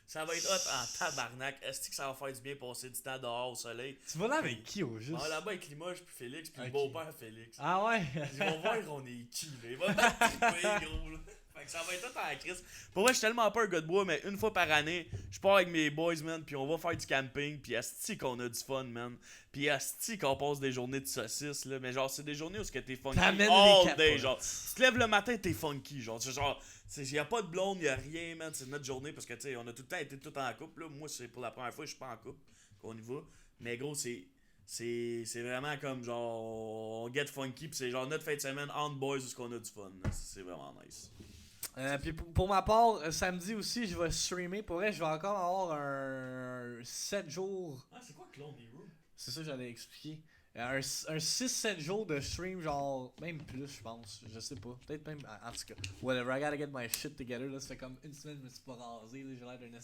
Speaker 1: Ça va être hot en tabarnak. Est-ce que ça va faire du bien passer du temps dehors au soleil?
Speaker 2: Tu vas là avec qui au juste?
Speaker 1: Là-bas avec Limoges puis Félix puis le beau-père Félix.
Speaker 2: Ah ouais?
Speaker 1: Ils vont voir on est qui là. Ils vont battre triper gros là. Fait que ça va être hot en crise. Pour vrai, je suis tellement pas un gars de bois, mais une fois par année, je pars avec mes boys, man, puis on va faire du camping, puis asti qu'on a du fun, man. Puis asti qu'on passe des journées de saucisses, là. Mais genre, c'est des journées où t'es funky all day, genre. Tu te lèves le matin, t'es funky, genre. C'est genre, y a pas de blonde, y a rien, man. C'est notre journée, parce que, tu sais, on a tout le temps été tout en couple, là. Moi, c'est pour la première fois que je suis pas en couple qu'on y va. Mais gros, c'est c'est vraiment comme genre on get funky pis c'est genre notre fin de semaine on boys où qu'on a du fun. C'est vraiment nice.
Speaker 2: Puis pour ma part, samedi aussi, je vais streamer. Pour vrai, je vais encore avoir un 7 jours.
Speaker 1: Ah, c'est quoi Clone Hero?
Speaker 2: C'est ça que j'allais expliquer. Un 6-7 jours de stream, genre, même plus, je pense. Je sais pas. Peut-être même, en tout cas. Whatever, I gotta get my shit together. Là, ça fait comme une semaine que je me suis pas rasé. Là, j'ai l'air d'un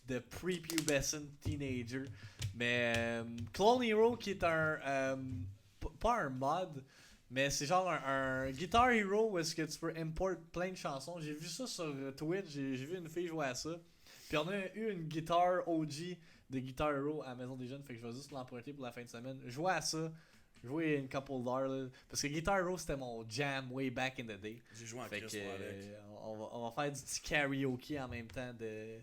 Speaker 2: de prepubescent teenager. Mais Clone Hero, qui est un. Pas un mod, mais c'est genre un Guitar Hero où est-ce que tu peux import plein de chansons. J'ai vu ça sur Twitch, j'ai vu une fille jouer à ça. Puis on a eu une guitare OG de Guitar Hero à la Maison des Jeunes, fait que je vais juste l'emprunter pour la fin de semaine. Jouer à ça, jouer une couple d'heures là, parce que Guitar Hero c'était mon jam way back in the day.
Speaker 1: J'ai joué en
Speaker 2: Fait
Speaker 1: Chris
Speaker 2: que
Speaker 1: avec.
Speaker 2: on va faire du petit karaoke en même temps de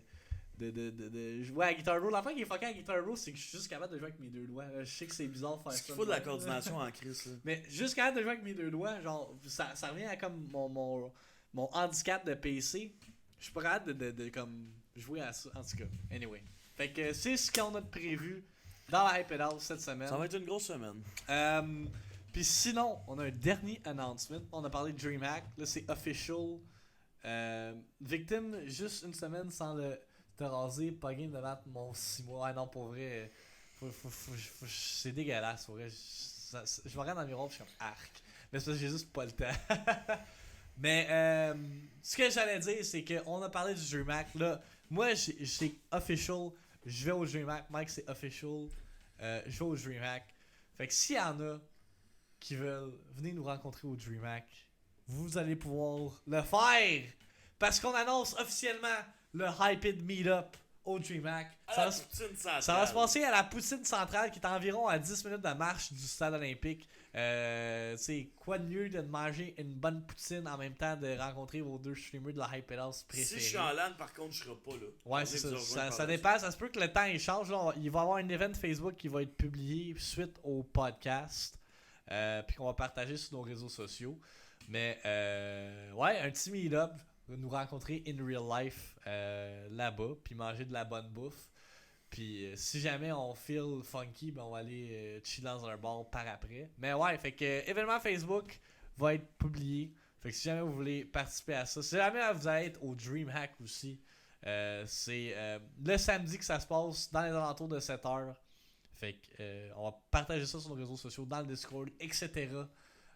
Speaker 2: jouer à Guitar Hero. L'enfant qui est fucké à Guitar Hero, c'est que je suis juste capable de jouer avec mes deux doigts. Je sais que c'est bizarre de faire ça.
Speaker 1: C'est qu'il faut de la coordination en Chris là.
Speaker 2: Mais juste capable de jouer avec mes deux doigts, genre, ça revient à comme mon handicap de PC. Je suis pas capable de comme jouer à ça, en tout cas. Anyway. Fait que c'est ce qu'on a de prévu dans la Hype House cette semaine.
Speaker 1: Ça va être une grosse semaine.
Speaker 2: Puis sinon, on a un dernier announcement. On a parlé de DreamHack. Là, c'est official. Victime, juste une semaine sans le te raser, pas game de battre mon 6 mois. Ah non, pour vrai, c'est dégueulasse. Pour vrai. Je me regarde dans le miroir et je suis comme arc. Mais c'est parce que j'ai juste pas le temps. Mais ce que j'allais dire, c'est qu'on a parlé du DreamHack. Là, moi, c'est official. Je vais au DreamHack. Mike, c'est official. Je vais au DreamHack. Fait que s'il y en a qui veulent venir nous rencontrer au DreamHack, vous allez pouvoir le faire. Parce qu'on annonce officiellement le Hyped Meetup au DreamHack. Ça va se passer à la Poutine Centrale qui est environ à 10 minutes de marche du stade olympique. C'est quoi de mieux de manger une bonne poutine en même temps de rencontrer vos deux streamers de la Hyped House préférés.
Speaker 1: Si je suis en LAN, par contre, je serai pas là.
Speaker 2: Ouais, c'est ça. Ça dépend. Ça se peut que le temps il change. Là. Il va y avoir un event Facebook qui va être publié suite au podcast. Puis qu'on va partager sur nos réseaux sociaux. Mais ouais, un petit meet-up. Nous rencontrer in real life là-bas. Puis manger de la bonne bouffe. Puis si jamais on feel funky, ben on va aller chill dans un bar par après. Mais ouais, fait que événement Facebook va être publié. Fait que si jamais vous voulez participer à ça, si jamais vous allez être au DreamHack aussi, c'est le samedi que ça se passe dans les alentours de 7h. Fait que on va partager ça sur nos réseaux sociaux, dans le Discord, etc.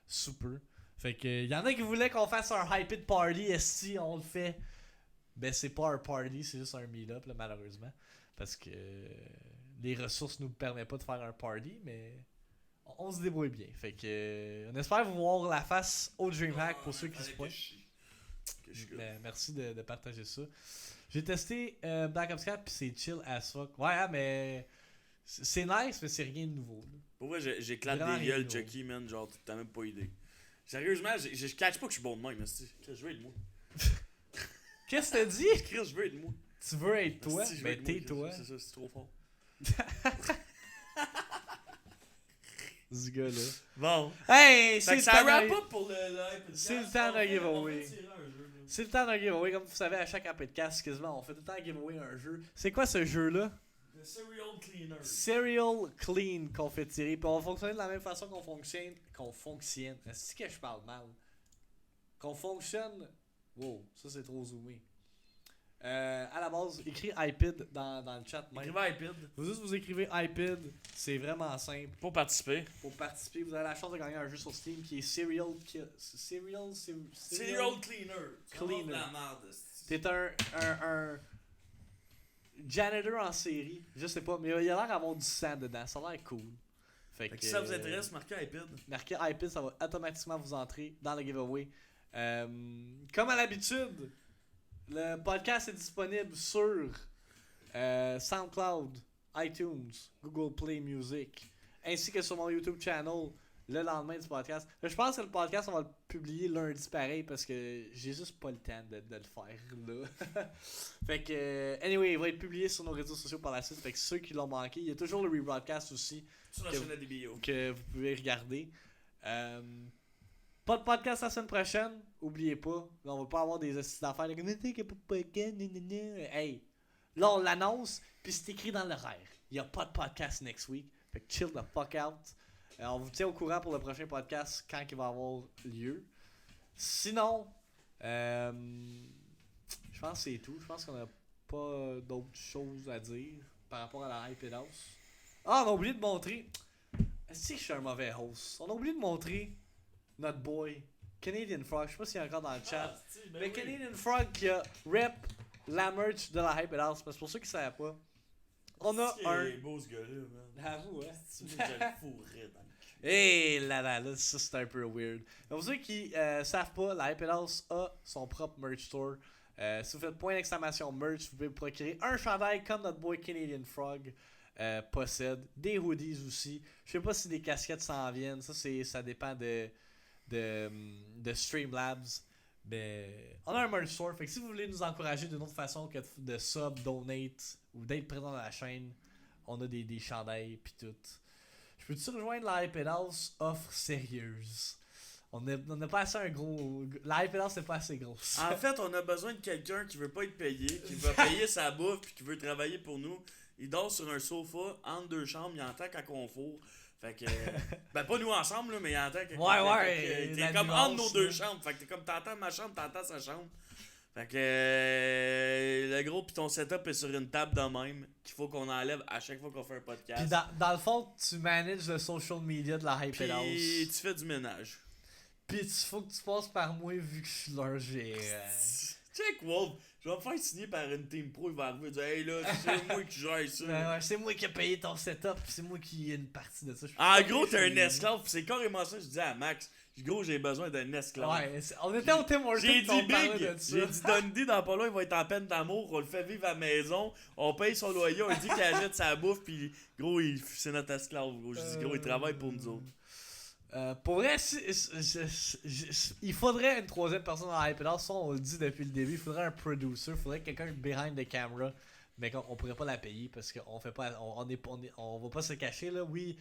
Speaker 2: Sous peu. Fait que y en a qui voulaient qu'on fasse un Hyped Party, et si on le fait, ben c'est pas un party, c'est juste un meet-up là, malheureusement. Parce que les ressources nous permettent pas de faire un party, mais on se débrouille bien. Fait que on espère vous voir la face au DreamHack pour ceux qui se pointent. Merci de partager ça. J'ai testé Black Ops 4 puis c'est chill as fuck. Ouais, mais c'est nice, mais c'est rien de nouveau. Là.
Speaker 1: Pour vrai, j'éclate des gueules, Chucky, man. Genre, t'as même pas idée. Sérieusement, je catch pas que je suis bon de même, mais je veux être moi.
Speaker 2: Qu'est-ce que t'as dit?
Speaker 1: Je veux être moi.
Speaker 2: Tu veux être toi?
Speaker 1: Ben
Speaker 2: t'es toi.
Speaker 1: C'est ça, c'est trop fort.
Speaker 2: Ce gars-là.
Speaker 1: Bon.
Speaker 2: Hey,
Speaker 1: c'est ça wrap up pour le
Speaker 2: c'est le temps d'un giveaway. C'est le temps d'un giveaway. Comme vous savez, à chaque podcast, quasiment, on fait tout le temps un giveaway un jeu. C'est quoi ce jeu-là?
Speaker 1: Le Serial Cleaner.
Speaker 2: Serial Clean qu'on fait tirer. Puis on va fonctionner de la même façon qu'on fonctionne. Est-ce que je parle mal? Qu'on fonctionne. Wow, ça c'est trop zoomé. À la base, écris iPad dans le chat.
Speaker 1: Écrivez iPad.
Speaker 2: Vous écrivez iPad, c'est vraiment simple.
Speaker 1: Pour participer,
Speaker 2: vous avez la chance de gagner un jeu sur Steam qui est Serial
Speaker 1: Cleaner. La merde.
Speaker 2: T'es un janitor en série, je sais pas, mais il a l'air d'avoir du sang dedans, ça a l'air cool. Fait que,
Speaker 1: si ça vous intéresse, marquez iPad.
Speaker 2: Marquez iPad, ça va automatiquement vous entrer dans le giveaway. Comme à l'habitude, le podcast est disponible sur SoundCloud, iTunes, Google Play Music, ainsi que sur mon YouTube channel le lendemain du podcast. Je pense que le podcast, on va le publier lundi pareil parce que j'ai juste pas le temps de le faire là. Fait que, anyway, il va être publié sur nos réseaux sociaux par la suite. Fait que ceux qui l'ont manqué, il y a toujours le rebroadcast aussi.
Speaker 1: Sur la chaîne ADBO.
Speaker 2: Que vous pouvez regarder. Pas de podcast la semaine prochaine, oubliez pas. Là, on va pas avoir des assises d'affaires. Hey, là on l'annonce, puis c'est écrit dans l'horaire. Il n'y a pas de podcast next week. Fait que chill the fuck out. On vous tient au courant pour le prochain podcast quand il va avoir lieu. Sinon, je pense que c'est tout. Je pense qu'on a pas d'autres choses à dire par rapport à la Hype It House. Ah, on a oublié de montrer. Est-ce que je suis un mauvais host? On a oublié de montrer notre boy Canadian Frog. Je sais pas s'il est encore dans le chat. Mais Canadian Frog qui a rep la merch de la Hype It House. C'est pour ceux qui ne savaient pas. On a un.
Speaker 1: C'est beau ce gars-là, man.
Speaker 2: Avoue, hein.
Speaker 1: Je le fourrais dans le cul.
Speaker 2: Hey là, ça c'est un peu weird. Mais pour ceux qui savent pas, la Hype It House a son propre merch store. Si vous faites point d'exclamation merch, vous pouvez vous procurer un chandail comme notre boy Canadian Frog possède. Des hoodies aussi. Je sais pas si des casquettes s'en viennent. Ça dépend de Streamlabs. Mais on a un merch store. Fait que si vous voulez nous encourager d'une autre façon que de sub, donate ou d'être présent dans la chaîne, on a des chandails pis tout. Je peux-tu rejoindre la Hype It House offre sérieuse? On n'a pas assez un gros. La Hype It House c'est pas assez grosse.
Speaker 1: En fait, on a besoin de quelqu'un qui veut pas être payé, qui va payer sa bouffe puis qui veut travailler pour nous. Il dort sur un sofa entre deux chambres, il entend quand on fourre. Fait que. Ben, pas nous ensemble, là, mais il entend que.
Speaker 2: Ouais.
Speaker 1: T'es comme entre nos deux chambres. Fait que t'es comme t'entends ma chambre, t'entends sa chambre. Fait que. Le gros, pis ton setup est sur une table de même qu'il faut qu'on enlève à chaque fois qu'on fait un podcast.
Speaker 2: Pis dans le fond, tu manages le social media de la Hype It House.
Speaker 1: Pis tu fais du ménage.
Speaker 2: Pis il faut que tu passes par moi vu que je suis leur gérant.
Speaker 1: Check Wolf, je vais me faire signer par une team pro, il va arriver et dire hey là, c'est moi qui gère ça.
Speaker 2: Ouais, c'est moi qui ai payé ton setup, pis c'est moi qui ai une partie de ça.
Speaker 1: En gros, t'es un esclave, pis c'est carrément ça que je dis à Max. Gros, j'ai besoin d'un esclave.
Speaker 2: Ouais, on était au Tim Hortons.
Speaker 1: J'ai dit Big,
Speaker 2: de ça.
Speaker 1: j'ai dit Dundee dans pas loin, il va être en peine d'amour, on le fait vivre à la maison, on paye son loyer, on dit qu'il achète sa bouffe, pis gros, c'est notre esclave. Gros. Je dis gros, il travaille pour nous autres.
Speaker 2: Pour vrai, il faudrait une troisième personne dans Hype It House. Ça, on le dit depuis le début. Il faudrait un producer, il faudrait quelqu'un behind the camera. Mais on pourrait pas la payer parce qu'on fait pas, on va pas se cacher là. Oui,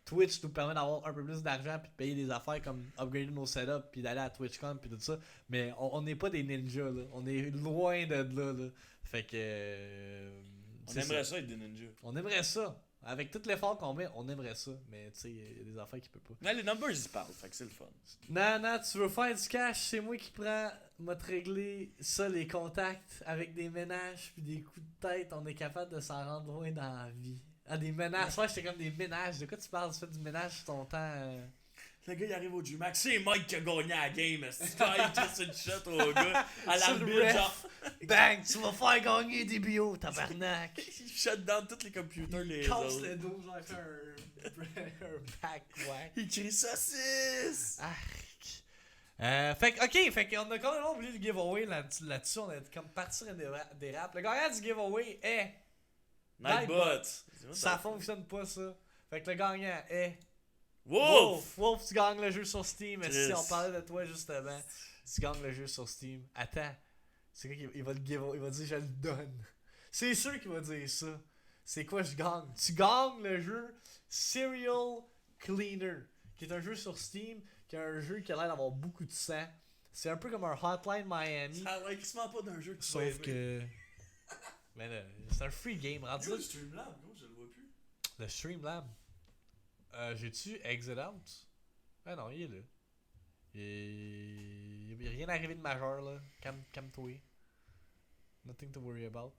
Speaker 2: Twitch nous permet d'avoir un peu plus d'argent puis de payer des affaires comme upgrader nos setups puis d'aller à TwitchCon puis tout ça. Mais on n'est pas des ninjas là. On est loin de là. Fait que.
Speaker 1: On aimerait ça être des ninjas.
Speaker 2: On aimerait ça. Avec tout l'effort qu'on met, on aimerait ça. Mais tu sais, il y a des affaires qui peuvent pas.
Speaker 1: Mais les numbers ils parlent, fait que c'est le fun.
Speaker 2: Non, tu veux faire du cash, c'est moi qui prends, m'a te régler ça, les contacts, avec des ménages puis des coups de tête, on est capable de s'en rendre loin dans la vie. Ah, des ménages, ouais, j'étais comme des ménages. De quoi tu parles? Tu fais du ménage sur ton temps?
Speaker 1: Le gars il arrive au G-Max, c'est Mike qui a gagné la game. C'est quand il tire une shot au gars à l'arbitre, genre.
Speaker 2: Bang, tu vas faire gagner des bio, tabarnak!
Speaker 1: Il shut down tous les computers, les
Speaker 2: casse
Speaker 1: autres.
Speaker 2: le dos, genre, il fait un back whack.
Speaker 1: Il crie saucisse!
Speaker 2: Fait qu'on a quand même oublié le giveaway là-dessus. On est comme parti sur des raps. Le gagnant du giveaway est.
Speaker 1: Nightbot!
Speaker 2: Ça fonctionne pas ça. Fait que le gagnant est.
Speaker 1: Wolf!
Speaker 2: Wolf, tu gagnes le jeu sur Steam.
Speaker 1: Chris.
Speaker 2: Si on parlait de toi justement, tu gagnes le jeu sur Steam. Attends, c'est quoi qu'il va le give, il va dire je le donne. C'est sûr qu'il va dire ça. C'est quoi je gagne? Tu gagnes le jeu Serial Cleaner, qui est un jeu sur Steam, qui est un jeu qui a l'air d'avoir beaucoup de sang. C'est un peu comme un Hotline Miami.
Speaker 1: Ça a l'air quasiment pas d'un jeu que tu vas
Speaker 2: Sauf
Speaker 1: aimer.
Speaker 2: que. Mais là, c'est un free game. Rendu
Speaker 1: Yo,
Speaker 2: là,
Speaker 1: le Streamlab, gros, je le vois plus.
Speaker 2: le Streamlab. J'ai-tu Exit Out? Ah non, il est là. Il n'y a rien arrivé de majeur là. Calme-toi. Nothing to worry about.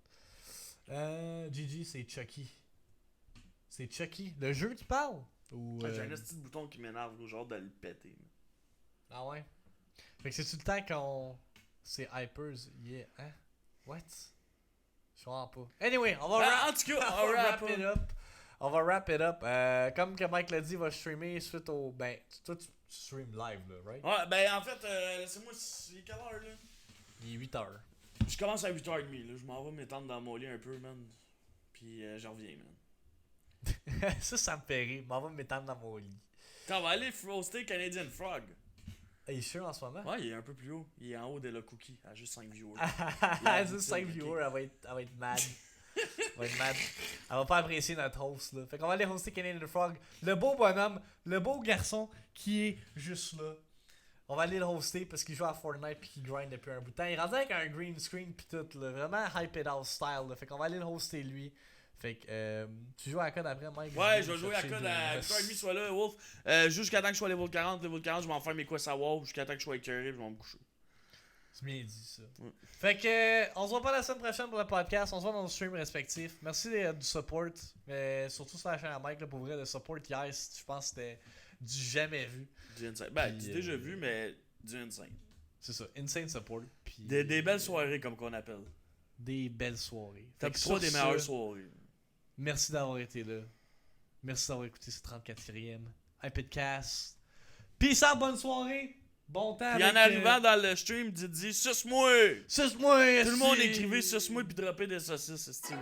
Speaker 2: GG, c'est Chucky. C'est Chucky. Le jeu, tu parles? Ou,
Speaker 1: J'ai un petit bouton qui m'énerve, gros, genre de le péter.
Speaker 2: Ah ouais? Fait que c'est-tu le temps qu'on. C'est Hypers? Yeah. Hein? What? Je comprends pas. Anyway, on va
Speaker 1: En tout cas,
Speaker 2: on va wrap it up. On va wrap it up. Comme que Mike l'a dit, il va streamer suite au. Ben, toi tu stream live là, right?
Speaker 1: Ouais, ben en fait, laissez-moi, c'est quelle heure là?
Speaker 2: Il est 8h.
Speaker 1: Je commence à 8h30, là. Je m'en vais m'étendre dans mon lit un peu, man. Puis j'en reviens, man.
Speaker 2: ça me fait rire. M'en va me m'étendre dans mon lit.
Speaker 1: On va aller roaster Canadian Frog.
Speaker 2: Il est sûr en ce moment?
Speaker 1: Ouais, il est un peu plus haut. Il est en haut de la cookie, à juste 5 viewers.
Speaker 2: Juste 5 viewers, elle va être mad. Elle va être mad. Elle va pas apprécier notre host là. Fait qu'on va aller hoster Canadian Frog. Le beau bonhomme, le beau garçon qui est juste là. On va aller le hoster parce qu'il joue à Fortnite pis qu'il grind depuis un bout de temps. Il est rendu avec un green screen pis tout là. Vraiment Hype It House style là. Fait qu'on va aller le hoster lui. Fait que tu joues à la code après, Mike?
Speaker 1: Ouais, je vais jouer à code à 8h30, soit là, Wolf. Jusqu'à temps que je sois level 40. Level 40, je vais en faire mes quests à WoW. Jusqu'à temps que je sois écœuré, je vais me coucher.
Speaker 2: C'est bien dit, ça. Ouais. Fait que, on se voit pas la semaine prochaine pour le podcast. On se voit dans nos streams respectifs. Merci du support. Mais surtout sur la chaîne à Mike, là, pour vrai, le support hier, je pense que c'était du jamais vu.
Speaker 1: Du insane. Ben, du déjà vu, mais du insane.
Speaker 2: C'est ça, insane support. Puis,
Speaker 1: des belles soirées, comme qu'on appelle.
Speaker 2: Des belles soirées.
Speaker 1: Top 3 des meilleures soirées.
Speaker 2: Merci d'avoir été là. Merci d'avoir écouté ce 34e Hypedcast. Peace out, bonne soirée. Bon temps.
Speaker 1: Puis en arrivant dans le stream, Didi, suce-moi!
Speaker 2: Suce-moi!
Speaker 1: Tout le monde écrivait suce-moi puis dropper des saucisses, c'est style.